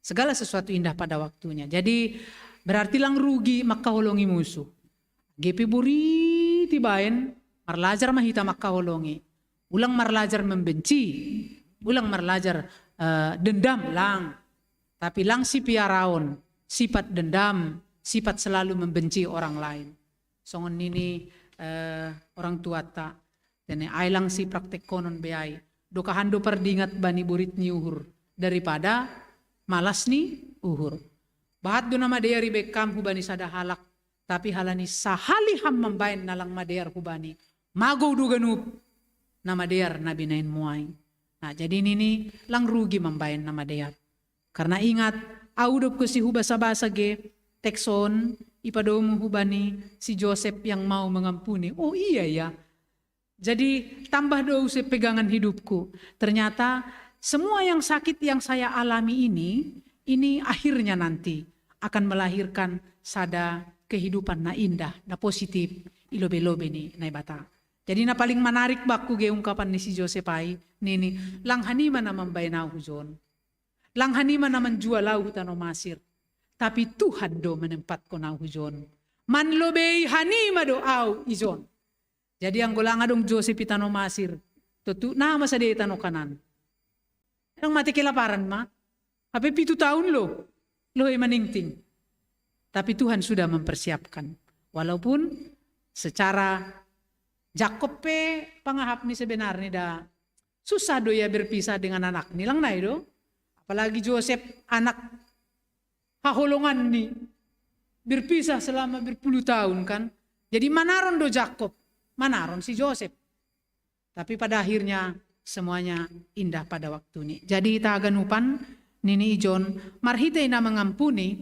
Segala sesuatu indah pada waktunya. Jadi berarti lang rugi makahulongi musuh. GP buri tibain marlajar mahita makahulongi. Ulang marlajar membenci. Ulang marlajar dendam lang. Tapi lang si piaraon. Sifat dendam, sifat selalu membenci orang lain. Songon ini orang tua tak. Dan ailang si praktek konon beai. Dokahando perdingat bani burit ni uhur. Daripada malas ni uhur. Bahat do nama dia ribekam hubani sada halak. Tapi halani sahali ham membain nalang madear hubani. Mago duganup. Nama dear nabi nain muai. Nah jadi ini lang rugi membain nama dear. Karena ingat. Audop ko si hubasa-basa ge, tekson, ipadomu hubani, si Joseph yang mau mengampuni. Oh iya ya. Jadi tambah do si pegangan hidupku. Ternyata semua yang sakit yang saya alami ini akhirnya nanti akan melahirkan sada kehidupan na indah, na positif, ilobe-lobe ni naibata. Jadi na paling menarik baku ge ungkapan ni si Joseph ay, nini, lang hanima na mambaynaw hujon. Lang hanima naman jualau hutano masir. Tapi Tuhan do menempat ko na hujon. Manlobei hanima do au ijon. Jadi ang gulang adong Joseph itano masir. Tutu nama sa di itano kanan. Anong mati kilaparan ma? Hape 7 tahun lo. Lo ay maningting. Tapi Tuhan sudah mempersiapkan. Walaupun secara Jacob pe pangahap ni sebenarnya da susah do ya berpisah dengan anak nilang na do. Apalagi Joseph anak hahulungan ni berpisah selama berpuluh tahun kan. Jadi manaron do Jakob, manaron si Joseph. Tapi pada akhirnya semuanya indah pada waktu ini. Jadi ita aganupan nini ijon marhite na mengampuni,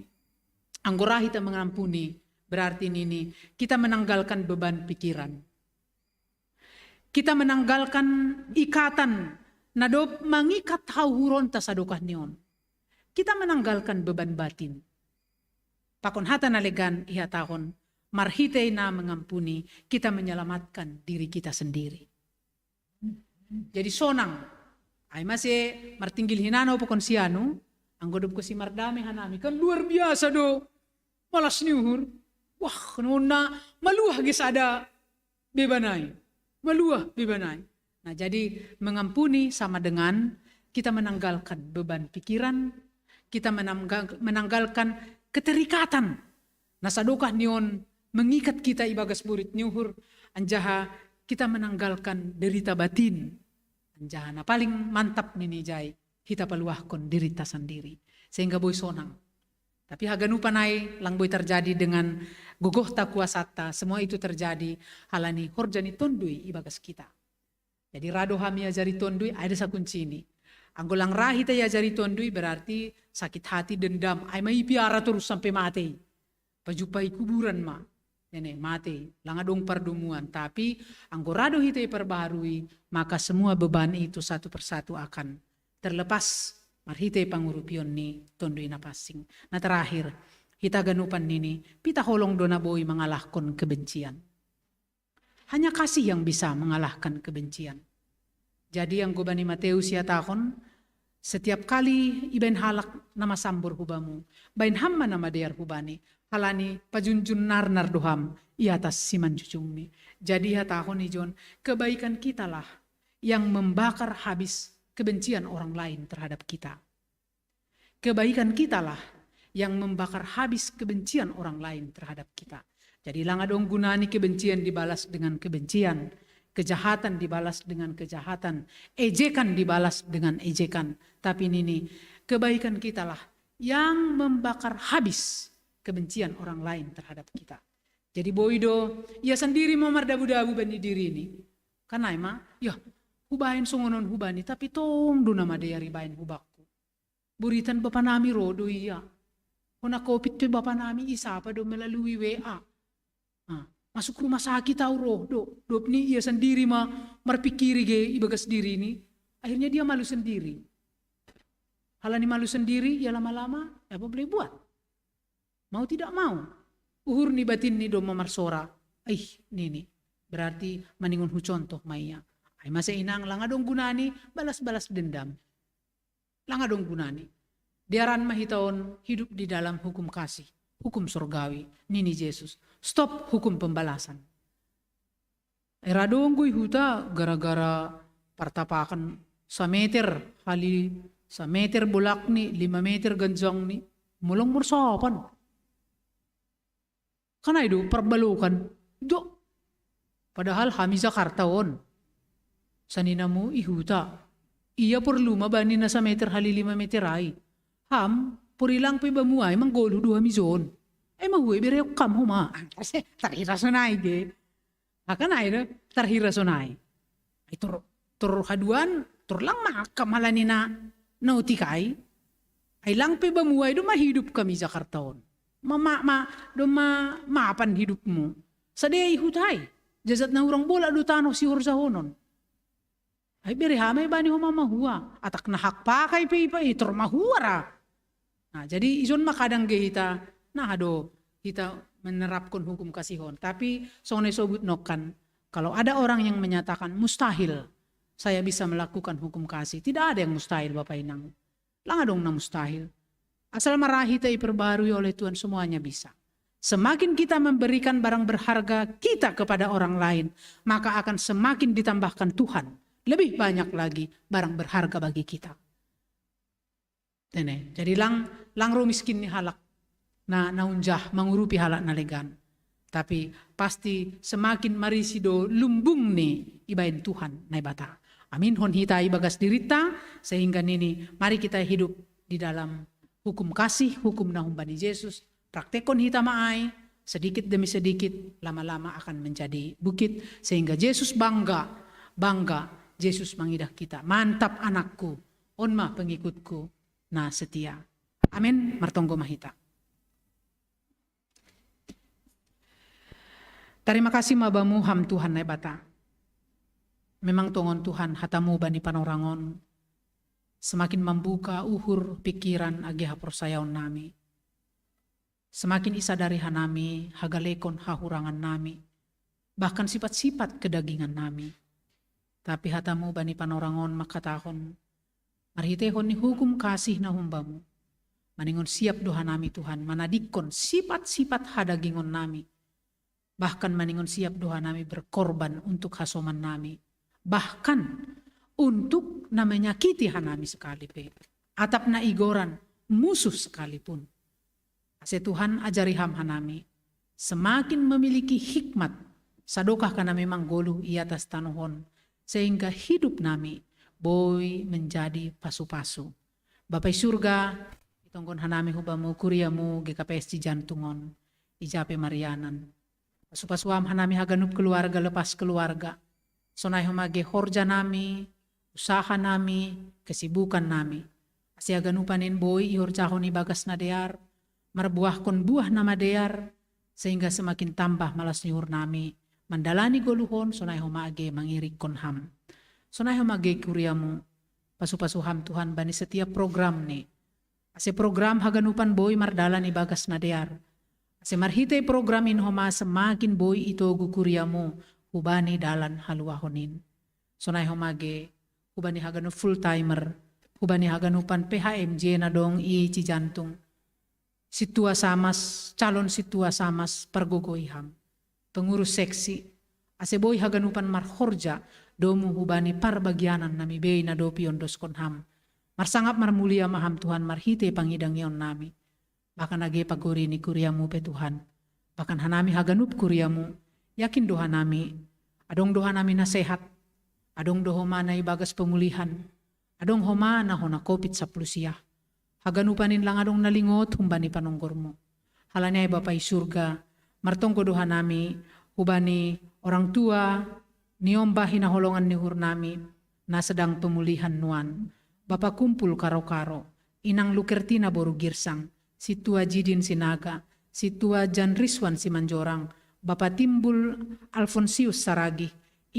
anggora kita mengampuni, berarti nini kita menanggalkan beban pikiran. Kita menanggalkan ikatan nadop mangikat hauhuron tasadukah nion. Kita menanggalkan beban batin. Pakon hata nalegan iha tahun marhite na mengampuni, kita menyelamatkan diri kita sendiri. Jadi sonang ay masih martinggil hinano pokon siano ang godop ko si mardami hanami kan luar biasa do malas niuhur wah nuna maluah gis ada bebanay maluah bebanay. Nah jadi mengampuni sama dengan kita menanggalkan beban pikiran, kita menanggalkan keterikatan nasadokah nion mengikat kita ibagas burit niuhur anjaha kita menanggalkan derita batin. Anjana paling mantap nini jai kita peluahkan derita sendiri sehingga boy sonang. Tapi haganupan ay lang boy terjadi dengan gogoh ta kuasata, semua itu terjadi halani horjani tondui ibagas kita. Jadi rado hami ajari tondui ada sa kunci ini. Anggolang rahi ta ajari tondui berarti sakit hati dendam ay mai piara terus sampai mati. Pajupai kuburan ma. Nenek mati, langadong pardumuan. Tapi anggorado hita perbaharui, maka semua beban itu satu persatu akan terlepas. Marhita pangurupion ni tondoi napasing. Nah terakhir, hita ganupan nini, pita holong dona boy mengalahkan kebencian. Hanya kasih yang bisa mengalahkan kebencian. Jadi yang gobani Mateus ya tahun, setiap kali ibain halak nama sambur hubamu, bain hamma nama dear hubani, halani pajunjun nar doham i atas siman cucungmi. Jadi ya tahun ijon kebaikan kita lah yang membakar habis kebencian orang lain terhadap kita. Kebaikan kita lah yang membakar habis kebencian orang lain terhadap kita. Jadi langadong gunani kebencian dibalas dengan kebencian, kejahatan dibalas dengan kejahatan, ejekan dibalas dengan ejekan. Tapi ini kebaikan kita lah yang membakar habis kebencian orang lain terhadap kita. Jadi boido, ia sendiri mau mardabu-dabu bani diri ini. Karena emang, ya hubain songonon hubani, tapi tong do nama dia ribain hubakku. Buritan bapa nami rodo iya. Kona kopit pe bapa nami isa pa do melalui WA. Masuk rumah sakit tau roh do. Dop ni ia sendiri marpikiri ge ibagas diri ini. Akhirnya dia malu sendiri. Halani malu sendiri, ya lama-lama, apa boleh buat? Mau tidak mau. Uhur ni batin ni do mamarsora. Nini. Berarti maningun hu contoh maya. Ay masa inang langadong gunani balas-balas dendam. Langadong gunani. Diaran mahitaon hidup di dalam hukum kasih. Hukum surgawi. Nini Yesus. Stop hukum pembalasan. Eradong guy huta gara-gara partapakan sa meter bulak ni 5 meter ganjang ni. Mulong mursapan. Kana itu perbalukan. Do. Padahal kami Jakarta on. Sanina mo ihuta. Iya perlu mabani na sa meter hali 5 meter ay. Purilang pa bamuay manggolo 2 mizon. Ay mahuwi bereyok kam huma. Kasi tarhira sonay ge. Akan ay tarhira sonay. Ay tur haduan tur lang makam halani na nautikay. Ay lang pa bamuay do mahidup kami Jakarta on. Maapan hidup mo. Sa day hutay. Jazat na urang bola do tanok si Horzahonon. Ay berihamay ba ni humamahua. Atak na hakpakay pa itor mahuara. Nah, jadi izon makadang kita kita menerapkan hukum kasihon. Tapi sonay sobut nokan. Kalau ada orang yang menyatakan mustahil saya bisa melakukan hukum kasih. Tidak ada yang mustahil Bapak Inang. Langadong na mustahil. Asal marahi tayo perbarui oleh Tuhan semuanya bisa. Semakin kita memberikan barang berharga kita kepada orang lain, maka akan semakin ditambahkan Tuhan. Lebih banyak lagi barang berharga bagi kita. Jadi lang rumiskin ni halak na naunjah mengurupi halak nalegan. Tapi pasti semakin marisido lumbung ni ibain Tuhan na ibata. Amin hon hita ibagas dirita sehingga nini mari kita hidup di dalam hukum kasih, hukum nahumbani Yesus, Praktekon hita maay, sedikit demi sedikit, lama-lama akan menjadi bukit. Sehingga Yesus bangga, Yesus mengidah kita. Mantap anakku, onma pengikutku, na setia. Amin, martonggo mahita. Terima kasih mabamu ham Tuhan na bata. Memang tongon Tuhan hatamu bani panorangon. Semakin membuka uhur pikiran agi haporsayaon nami. Semakin isadari hanami, hagalekon hahurangan nami. Bahkan sifat-sifat kedagingan nami. Tapi hatamu bani panorangon makatahon. Marhitehon ni hukum kasih na humbamu. Maningon siap doha nami Tuhan. Manadikon sifat-sifat hadagingon nami. Bahkan maningon siap doa nami berkorban untuk hasoman nami. Bahkan untuk na menyakiti hanami sekali pe. Atap na igoran musuh sekalipun. Ase Tuhan ajari ham hanami. Semakin memiliki hikmat. Sadokah kana memang golu i atas tanuhon. Sehingga hidup nami boy menjadi pasu-pasu. Bapai surga itonggon hanami hubamu kuriamu GKPS jantungon. Ijape Marianan. Pasu-pasuam hanami haganup keluarga lepas keluarga. Sonay humage horja nami, usaha nami, kesibukan nami. Asi haganupanin boy ihorjahon ibagas na dear, marbuahkon buah nama dear, sehingga semakin tambah malas nyuhur nami. Mandalani goluhon sonay humage mangirikon ham. Sonay humage kuriamu, pasu-pasuham Tuhan bani setiap program ni. Asi program haganupan boy mardalan ibagas na dear. Semarhitay programin homa semakin boy ito gukuriamu hubani dalan haluahonin. Sonay homage hubani haganu full timer, hubani haganupan PHMJ na dong i cijantung. Situa samas, calon situa samas pargogoiham. Pengurus seksi, ase boy haganupan marhorja domu hubani parbagyanan nami bey na dopi ondos konham. Marsangap marmulia maham Tuhan marhitay pangidang yon nami. Bahkan age paguri ni kuriamu pe Tuhan. Bahkan hanami haganup kuriamu. Yakin doha nami. Adong doha nami na sehat. Adong doha na ibagas pemulihan. Adong homa na hona COVID-10. Haganupanin lang adong nalingot humbani panonggormu. Halanya ay Bapai surga. Martongko doha nami. Hubani orang tua. Niomba hinaholongan ni hurnami. Na sedang pemulihan nuan. Bapa kumpul karo-karo. Inang Lukertina boru girsang. Situa Jidin Sinaga, Situa Jan Riswan Simanjorang, Bapak Timbul Alfonsius Saragi,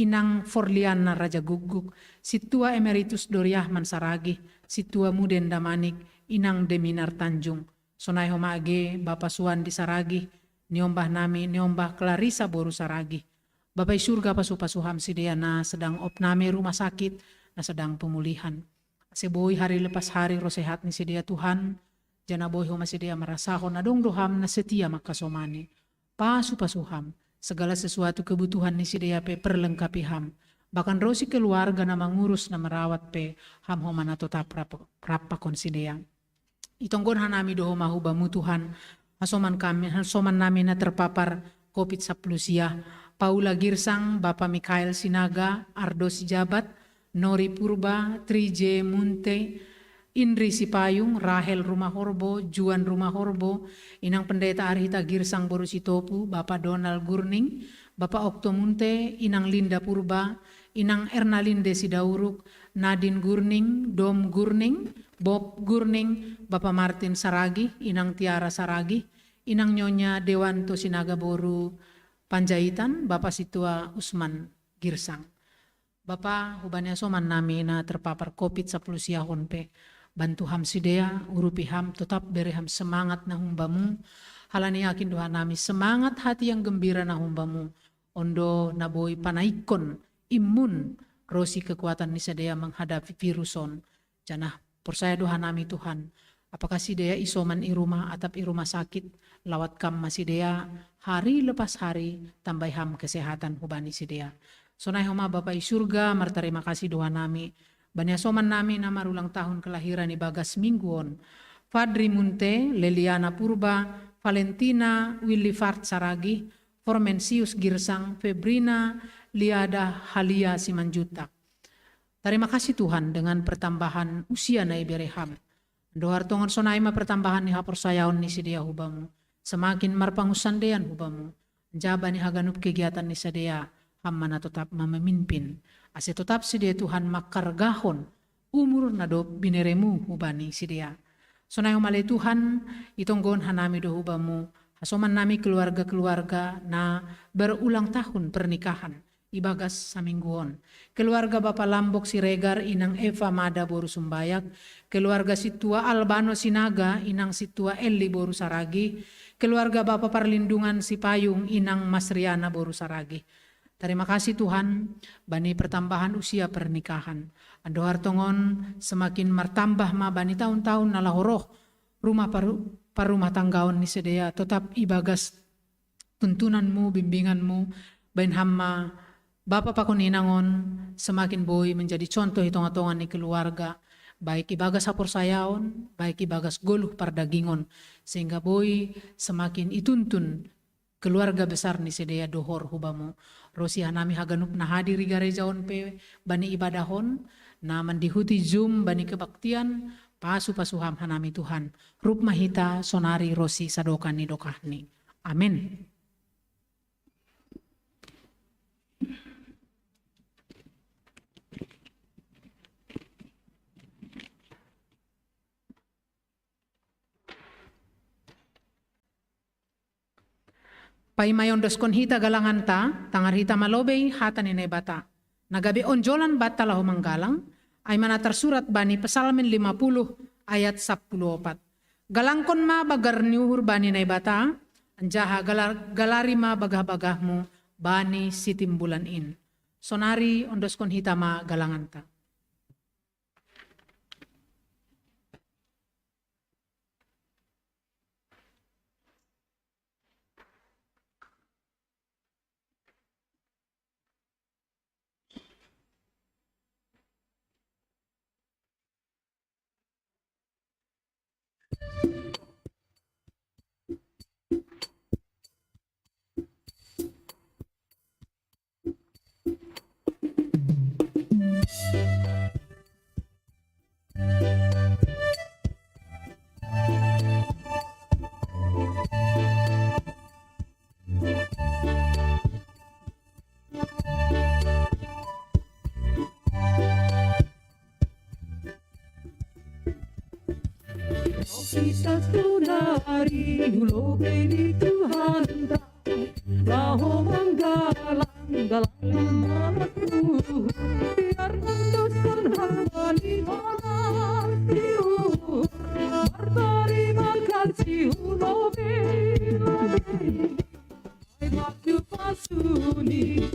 Inang Forliana Raja Guguk, Situa Emeritus Doriahman Saragi, Situa Muden Damanik, Inang Deminar Tanjung, Sonay Homage, Bapak Suwandi Saragi, Niombah nami, Niombah Clarissa Boru Saragi, Bapak surga pasu-pasuham sidea na sedang opname rumah sakit, na sedang pemulihan. Seboy hari lepas hari rosehat ni sidea Tuhan, jana boy homa sedia marasahon adong doham na setia makasomani. Pasu-pasuham, segala sesuatu kebutuhan ni sedia pe perlengkapi ham. Bahkan rosi keluarga na mangurus na merawat pe ham homa na tetap rapa konsidea. Itonggon hanami doho mahubamu Tuhan, hasoman nami na terpapar COVID-10 sia. Paula Girsang, Bapak Mikael Sinaga, Ardo Sijabat, Nori Purba, Trije Munte, Indri Sipayung, Rahel Rumah Horbo, Juan Rumah Horbo, Inang Pendeta Arhita Girsang Borusitopu, Bapak Donald Gurning, Bapak Oktomunte, Inang Linda Purba, Inang Ernalinde Sidauruk, Nadine Gurning, Dom Gurning, Bob Gurning, Bapak Martin Saragi, Inang Tiara Saragi, Inang Nyonya Dewanto Sinaga Boru Panjaitan, Bapak Situa Usman Girsang. Bapak hubanya soman nami na terpapar COVID-10 siahon pe. Bantu ham sidea, urupi ham, tetap beri ham semangat na humbamu. Halani yakin doa nami semangat hati yang gembira na humbamu. Ondo naboy panaikon, imun, rosi kekuatan ni sidea menghadapi viruson. Janah persaya doa nami Tuhan. Apakah sidea isoman i rumah atap i rumah sakit, lawat kam masidea, hari lepas hari, tambah ham kesehatan hubani sidea. Sonai homa Bapak i surga, marterima kasih doa nami. Banyak soman nami nama ulang tahun kelahiran i Bagas Mingguon. Fadri Munte, Leliana Purba, Valentina Willy Fart Saragi, Formensius Girsang, Febrina Liada Halia Simanjutak. Terima kasih Tuhan dengan pertambahan usia na ibereham. Dohar tongon sonaima pertambahan ni hapor sayaon ni sidia hubamu. semakin marpangusandean hubamu. Jaba ni haganup kegiatan ni sadea, hamana tetap memimpin. Ase tetap sidea Tuhan makargahon, umur nadop bineremu hubani sidea. Sonay malay Tuhan, itonggon hanami do hubamu, hasoman nami keluarga-keluarga na berulang tahun pernikahan. Ibagas sa mingguon. Keluarga Bapak Lambok Siregar, inang Eva Mada Boru Sumbayak. Keluarga Situa Albano Sinaga, inang Situa Eli Boru Saragi. Keluarga Bapak Perlindungan Sipayung, inang Masriana Boru Saragi. Terima kasih Tuhan, bani pertambahan usia pernikahan. Ando hartongon semakin martambah ma bani tahun-tahun nalahoroh rumah parumah tanggaon ni sedea tetap ibagas tuntunanmu, bimbinganmu, bain hamma Bapak pakuninangon semakin boy menjadi contoh hitung-hitungan ni keluarga, baik ibagas hapor sayaon, baik ibagas goluh pardagingon, sehingga boy semakin ituntun keluarga besar ni sedea dohor hubamu. Rosi hanami haganup na hadiri garejaon pe bani ibadahon, na mandihuti Zoom bani kebaktian, pasu-pasuham hanami Tuhan. Rup mahita sonari Rosi sadokan ni dokahni. Amin. Paimayon doskon hita galangan ta, tangar hita malobey hata ni nebata. Nagabi onjolan bata lahu manggalang, ay mana tersurat bani Pesalmin 50 ayat 14. Galangkon ma bagar niuhur bani nebata, anjaha galari ma bagah-bagahmu bani sitimbulan in. Sonari ondoskon hita ma galangan ta. Kita sunari ulobe di Tuhan laho manggalang malatku biar mendosan hambani orang tiur martari makasih ulobe ay waktu pasuni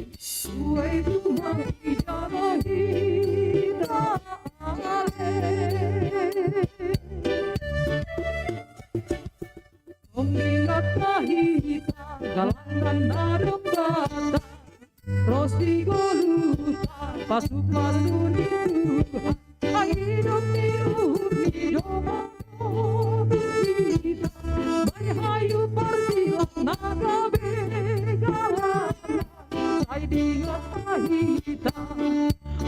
uai Tuhan ijaro hita Mengingat mahita galangan narok bata Rosi goluta pasu-pasu di Tuhan Hidup tiur di doa kita Bay hayu partilang naga begalana Say dingat mahita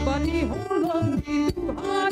bani holong di Tuhan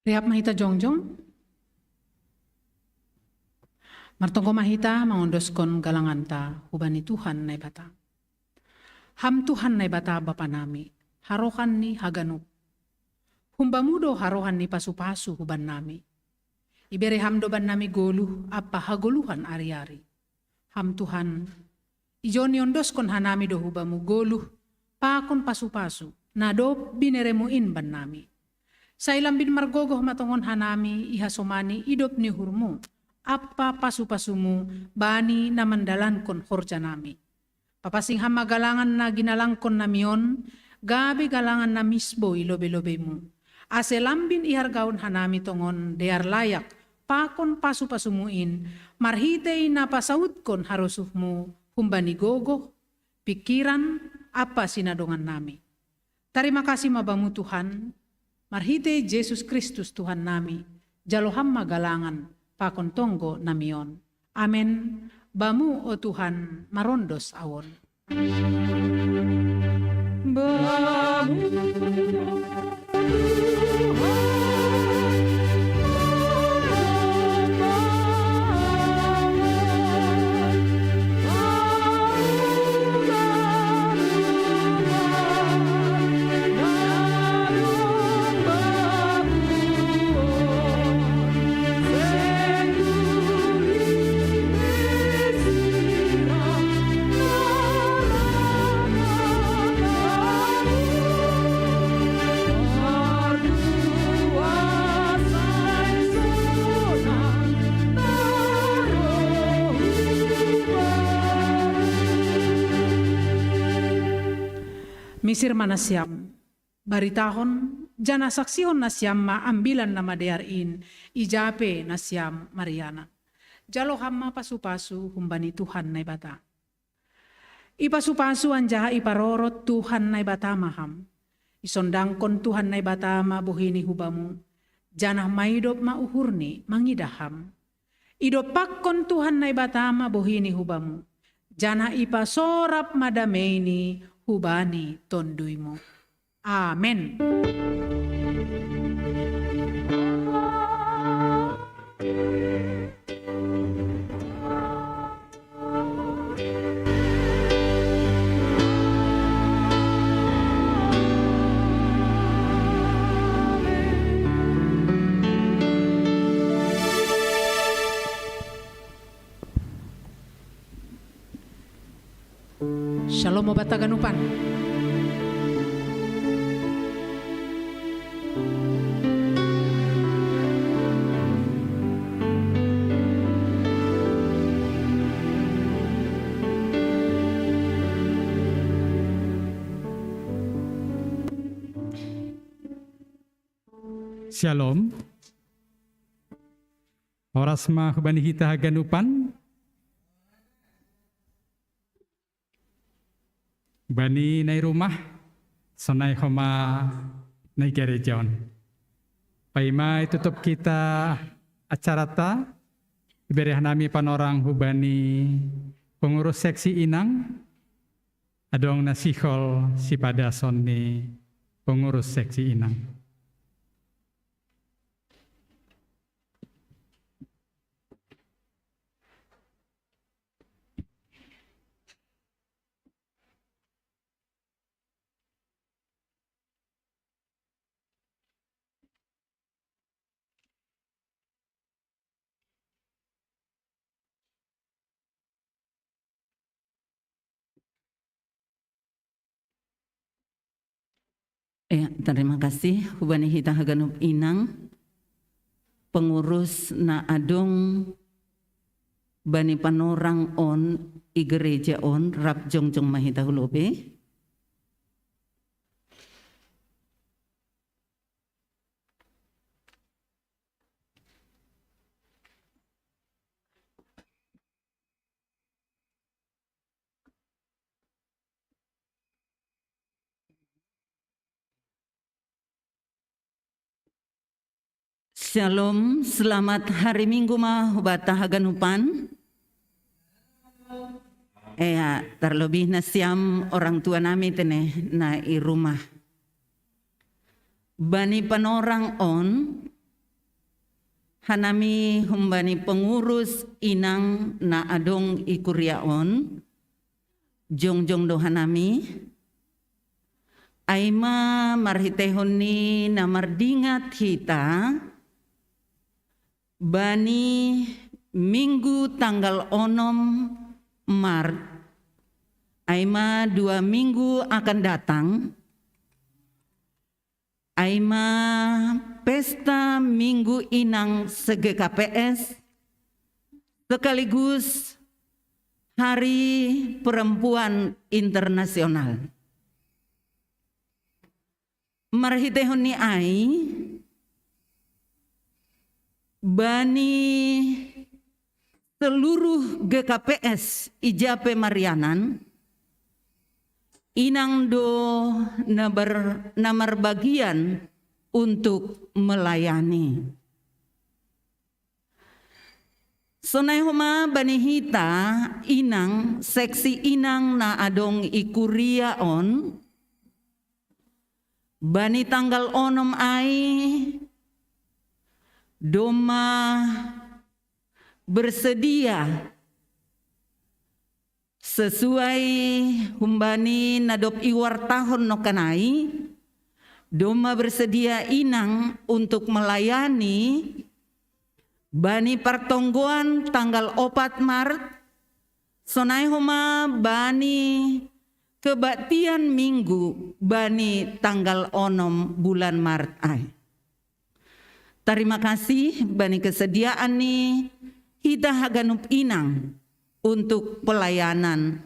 Riap mahita jongjong. Martongko mahita mangondoskon galanganta hubani Tuhan na ibata. Ham Tuhan na ibata bapa nami, harohan ni haganuk. Humbamudo harohan ni pasu-pasu huban nami. Ibere ham doban nami goluh apa hagoluhan ari-ari. Ham Tuhan, ijoni ondoskon hanami do hubamu goluh, pakon pasu-pasu, nado bineremuin ban nami. Sa ilambin margogoh matongon hanami ihasomani idop ni hurmu. Apa pasu-pasumu bani na mandalankon horja nami. Papasing hama galangan na ginalangkon namion, gabi galangan na misbo ilobe-lobe mu. Ase lambin ihargaon hanami tongon dear layak, pakon pasu-pasumuin, marhitei na pasautkon harusuhmu, humbani gogo, pikiran, apa sinadongan nami. Terima kasih mabamu Tuhan, marhitei Yesus Kristus Tuhan nami, jaloham magalangan, pakon tonggo namion. Amen. Bamu o Tuhan marondos awon. Bamu misir manasyam, baritahon, jana saksihon nasyam maambilan nama dearin, ijape nasyam Mariana. Jalo hamma pasu-pasu humbani Tuhan na ibata. Ipasu-pasu anjaha iparorot Tuhan na ibata maham. Isondangkon Tuhan na ibata mabuhini hubamu. Jana maidop mauhurni mangidaham. Idopakkon Tuhan na ibata mabuhini hubamu. Jana ipasorap madameini hubani tonduimu. Amen. Shalom obat taganupan. Shalom. Orasma hubani hita haganupan. Bani nai rumah, sonai homa nai gerejon. Paima tutup kita acara ta, iberi hanami panorang hubani pengurus seksi inang, adong nasihol si pada sonni pengurus seksi inang. Terima kasih hubani hita haganup inang pengurus na adong bani panorang on i gereja on rap jongjong mahita hulobe. Shalom, selamat hari Minggu bata haganupan. Terlebih nasiam orang tua nami tene na i rumah. Bani panorang on hanami humbani pengurus inang na adong ikuriaon, jongjong do hanami, aima marhitehon ni na mardingat hita, bani minggu tanggal 6 Maret, aima 2 minggu akan datang, aima pesta Minggu Inang se-GKPS sekaligus Hari Perempuan Internasional. Marhitehon ni ai bani seluruh GKPS Ijape Marianan inang do namar bagian untuk melayani. Sonai homa bani hita inang seksi inang na adong ikuriaon bani tanggal 6 ai doma bersedia sesuai humbani nadop iwartahon no kanai, doma bersedia inang untuk melayani bani pertonggoan tanggal 4 Maret, sonai homa bani kebaktian minggu bani tanggal 6 bulan Maret ai. Terima kasih bani kesediaan ni hita haganup inang untuk pelayanan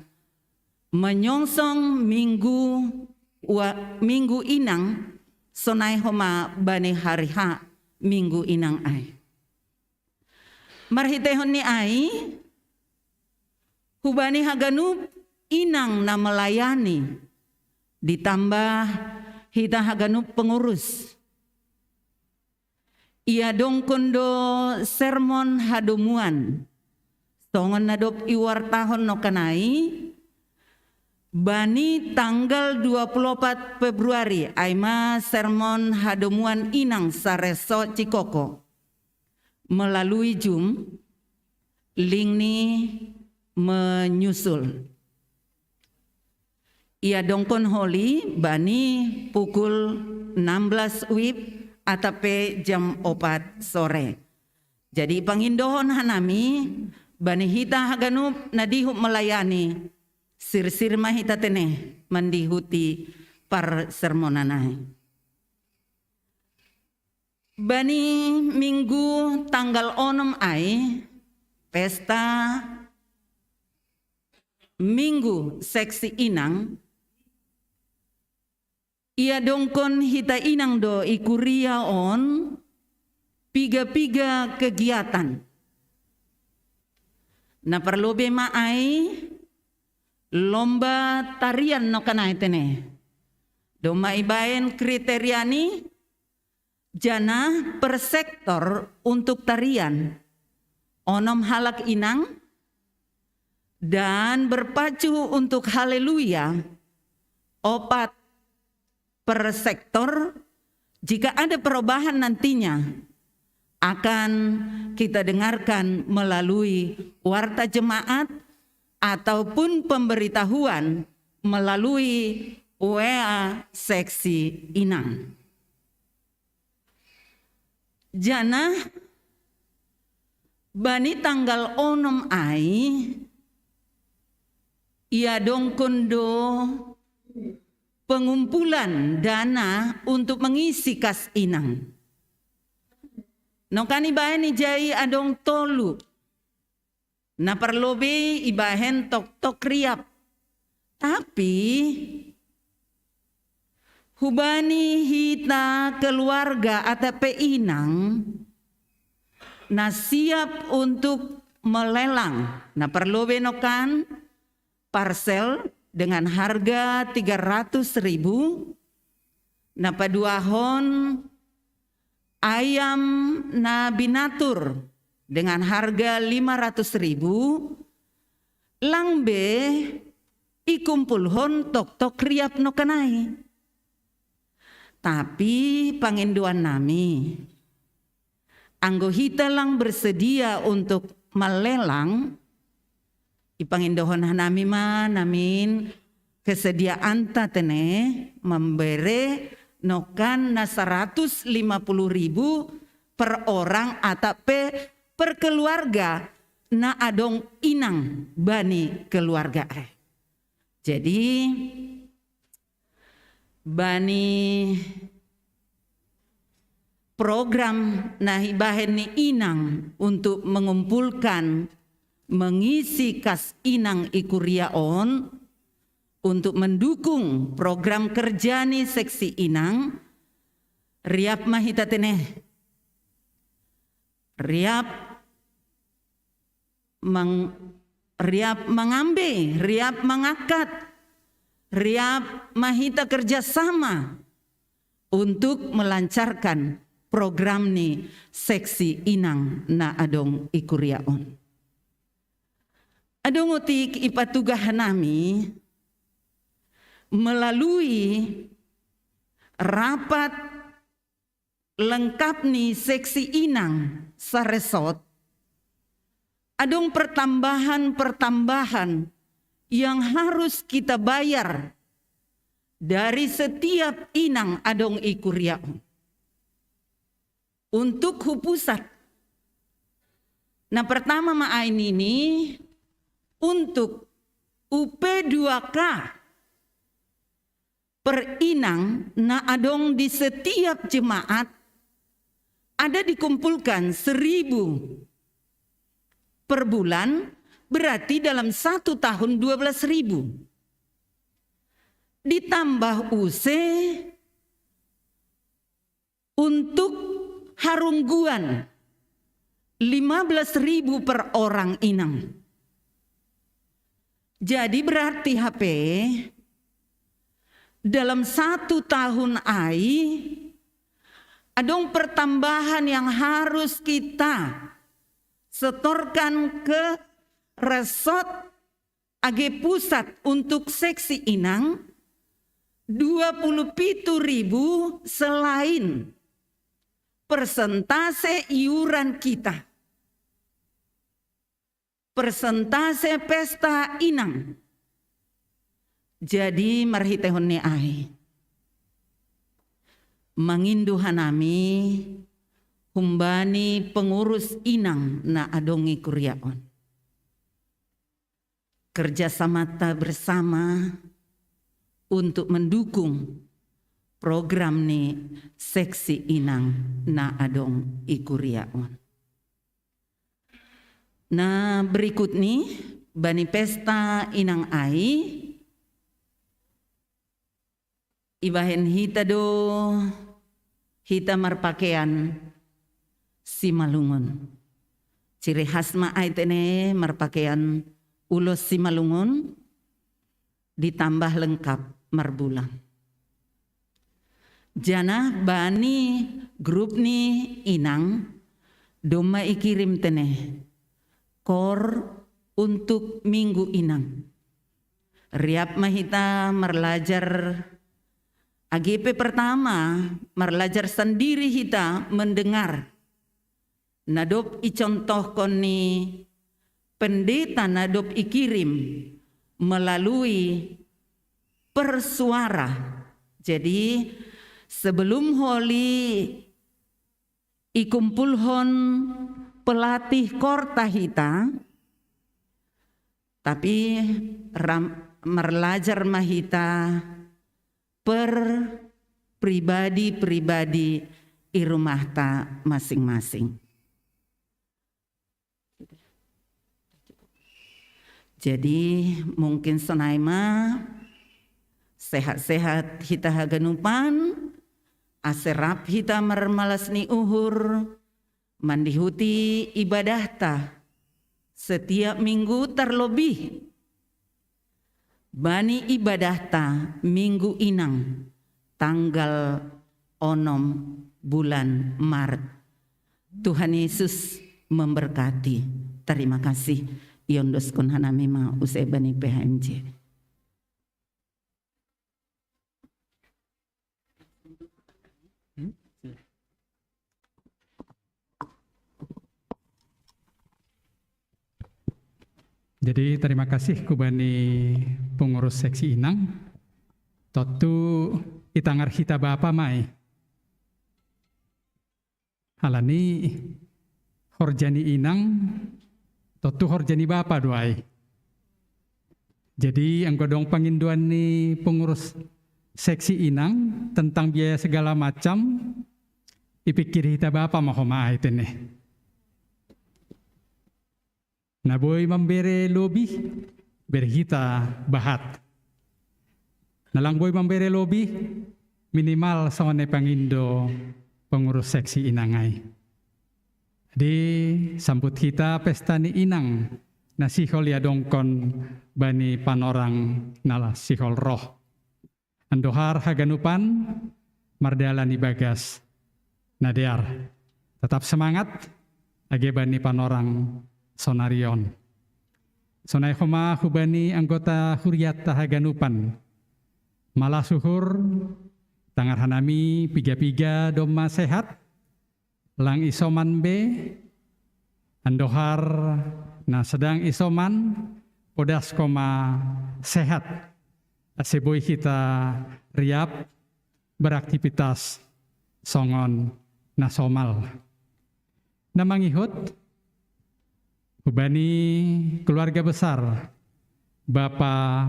menyongsong minggu inang sonai homa bani hari ha minggu inang ai. Marhitehon ni ai hubani haganup inang na melayani ditambah hita haganup pengurus. Ia dongkondo sermon hadomuan songon nadop iwartahon no kanai bani tanggal 24 Februari aima sermon hadomuan inang sareso Cikoko melalui Zoom, link ni menyusul. Ia dongkon holi bani pukul 16 WIB atape jam 4 sore. Jadi pangindohon hanami bani hita haganup nadihup melayani sir-sir mahita teneh mandihuti par sermonanai. Bani minggu tanggal 6 ai pesta minggu seksi inang ia dongkon hita inang do ikuria on piga-piga kegiatan. Na perlu bema ai lomba tarian no kanai tene. Doma ibaen kriteriani jana per sektor untuk tarian. Onom halak inang dan berpacu untuk haleluya 4 per sektor. Jika ada perubahan nantinya akan kita dengarkan melalui warta jemaat ataupun pemberitahuan melalui WA seksi inang. Jana bani tanggal 6 ai ia dongkondo pengumpulan dana untuk mengisi kas inang. Nokani bahen ijai adong tolu. Na perlobe ibahen tok riap. Tapi hubani hita keluarga atape inang na siap untuk melelang. Na perlobe nokan parsel dengan harga 300.000. Na paduahon ayam na binatur dengan harga 500.000. Langbe ikumpulhon tok riap no kanai. Tapi panginduan nami anggo hita lang bersedia untuk melelang, ipangindohon hanami ma namin kesediaan tatene memberi nokan na 150.000 per orang atau per keluarga na adong inang bani keluarga. Jadi bani program nah ibahen ni inang untuk mengumpulkan mengisi kas inang ikuriaon untuk mendukung program kerja ni seksi inang riap mahita teneh riap mengambil, riap mengangkat, riap mahita kerjasama untuk melancarkan program ni seksi inang na adong ikuriaon. Adong utik ipatugah nami melalui rapat lengkap ni seksi inang sa resort, adong pertambahan yang harus kita bayar dari setiap inang adong ikuriaon. Untuk hupusat. Nah pertama maain ini untuk UP2K per inang na adong di setiap jemaat ada dikumpulkan 1.000 per bulan, berarti dalam 1 tahun 12.000. Ditambah UC untuk harungguan 15.000 per orang inang. Jadi berarti HP dalam 1 tahun adong pertambahan yang harus kita setorkan ke resort AG Pusat untuk seksi inang 27.000 selain persentase iuran kita. Persentase pesta inang. Jadi marhitehon ni ai. Manginduhan nami humbani pengurus inang na adongi kuriaon. Kerjasama bersama untuk mendukung program ni seksi inang na adong ikuriaon. Nah berikut nih bani pesta inang ai ibahen hita do hita marpakaian simalungun. Ciri khas ma ai tene marpakaian ulos simalungun ditambah lengkap marbulang. Jana bani grup ni inang doma ikirim tene kor untuk minggu inang. Riap mahita merlajar AGP pertama merlajar sendiri hita mendengar. Nadop icontohkon ni pendeta nadop ikirim melalui persuara. Jadi sebelum holi ikumpulhon pelatih korta hita, tapi merlajar mahita per pribadi-pribadi i rumah ta masing-masing. Jadi mungkin senaima sehat-sehat hita haganupan, aserap hita mermalas ni uhur, mandihuti ibadah ta setiap minggu terlebih. Bani ibadah ta minggu inang tanggal 6 bulan Maret. Tuhan Yesus memberkati. Terima kasih. Yondos kun hanami ma usai bani PHMJ. Jadi terima kasih kubani pengurus seksi Inang. Totu itangar hita bapa mai. Halani horjani Inang, totu horjani bapa doai. Jadi angkodong panginduan ni pengurus seksi Inang tentang biaya segala macam. Ipikir hita bapa mahoma itu nih. Nah boy memberi lebih berhita bahat. Nalang boy memberi lebih minimal sama pangindo pengurus seksi Inangai. Di sambut kita pesta ni Inang na sihol ya dongkon bani panorang nala sihol roh. Andohar haganupan mardala ni bagas nadear. Tetap semangat age bani panorang sonarion. Sonai homa hubani anggota huriat haganupan. Malah suhur tangar hanami piga-piga doma sehat. Lang isoman be andohar na sedang isoman podas koma sehat. Aseboy kita riap beraktivitas songon na somal. Na mangihut hubani keluarga besar Bapak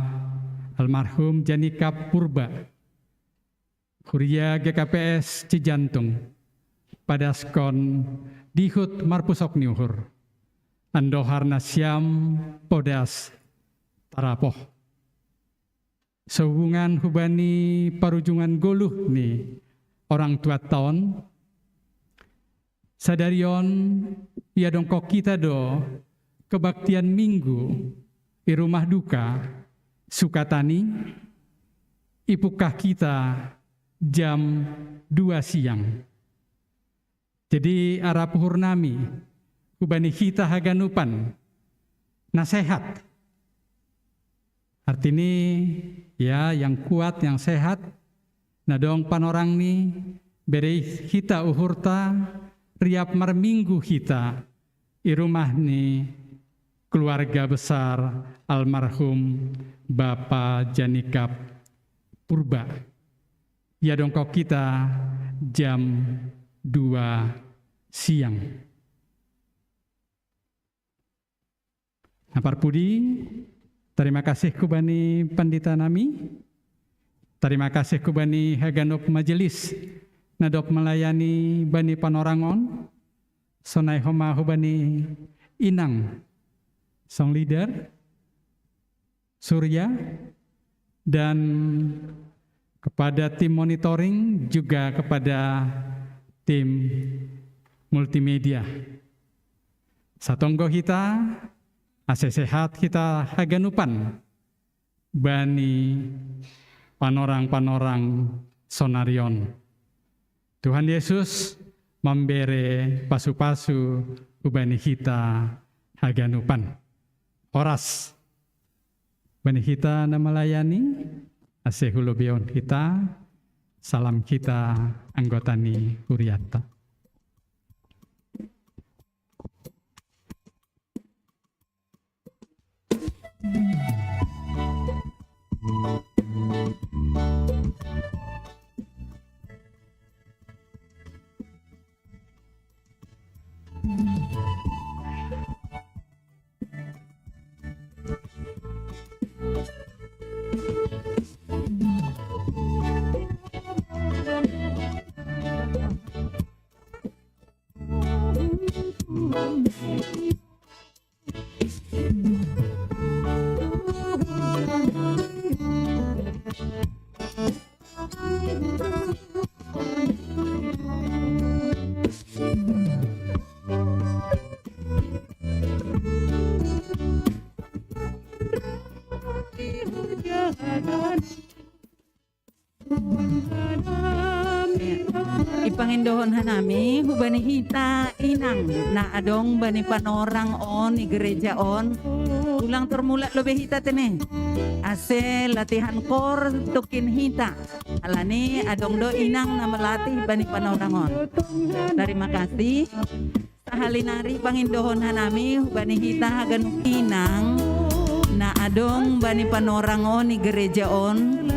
almarhum Janikap Purba Huria GKPS Cijantung padaskon dihut marpusok niuhur andohar nasyam podas tarapoh sehubungan hubani parujungan goluh nih orang tua tahun sadarion ya dongkok kita do kebaktian minggu di rumah duka Sukatani ipukah kita jam 2 siang. Jadi arah purnami kubani kita haganupan nasehat. Artinya ya yang kuat yang sehat nadong panorang ni beri kita uhurta riap marminggu kita di rumah ni keluarga besar almarhum Bapak Janikap Purba. Ya dongkok kita jam 2 siang. Napar pudi, terima kasih kubani pandita nami. Terima kasih kubani haganop majelis nadop melayani bani panorangon. Sonai homa hubani Inang song leader Surya dan kepada tim monitoring juga kepada tim multimedia. Satonggo kita ase sehat kita haganupan bani panorang-panorang sonarion. Tuhan Yesus memberi pasu-pasu ubani kita haganupan. Oras bani kita na melayani ase hulubion kita salam kita anggotani huriata. Ipangindohon hanami hubani hita Inang na adong bani panorang on gereja on ulang termula lobe hita tene ase latihan kor tukin hita alani adong do Inang na melatih bani panorang on. Terima kasih sahalinari pangindohon hanami hubani hita hagan Inang na adong bani panorang on ni gereja on.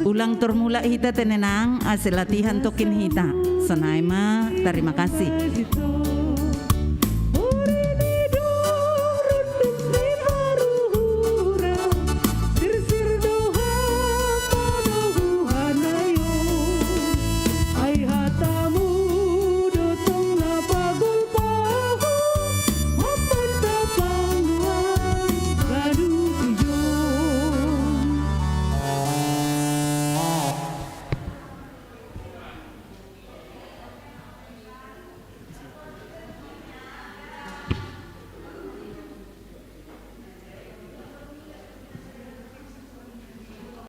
Ulang turmula hita tenenang, ase latihan tokin hita. Sanay ma, terima kasih.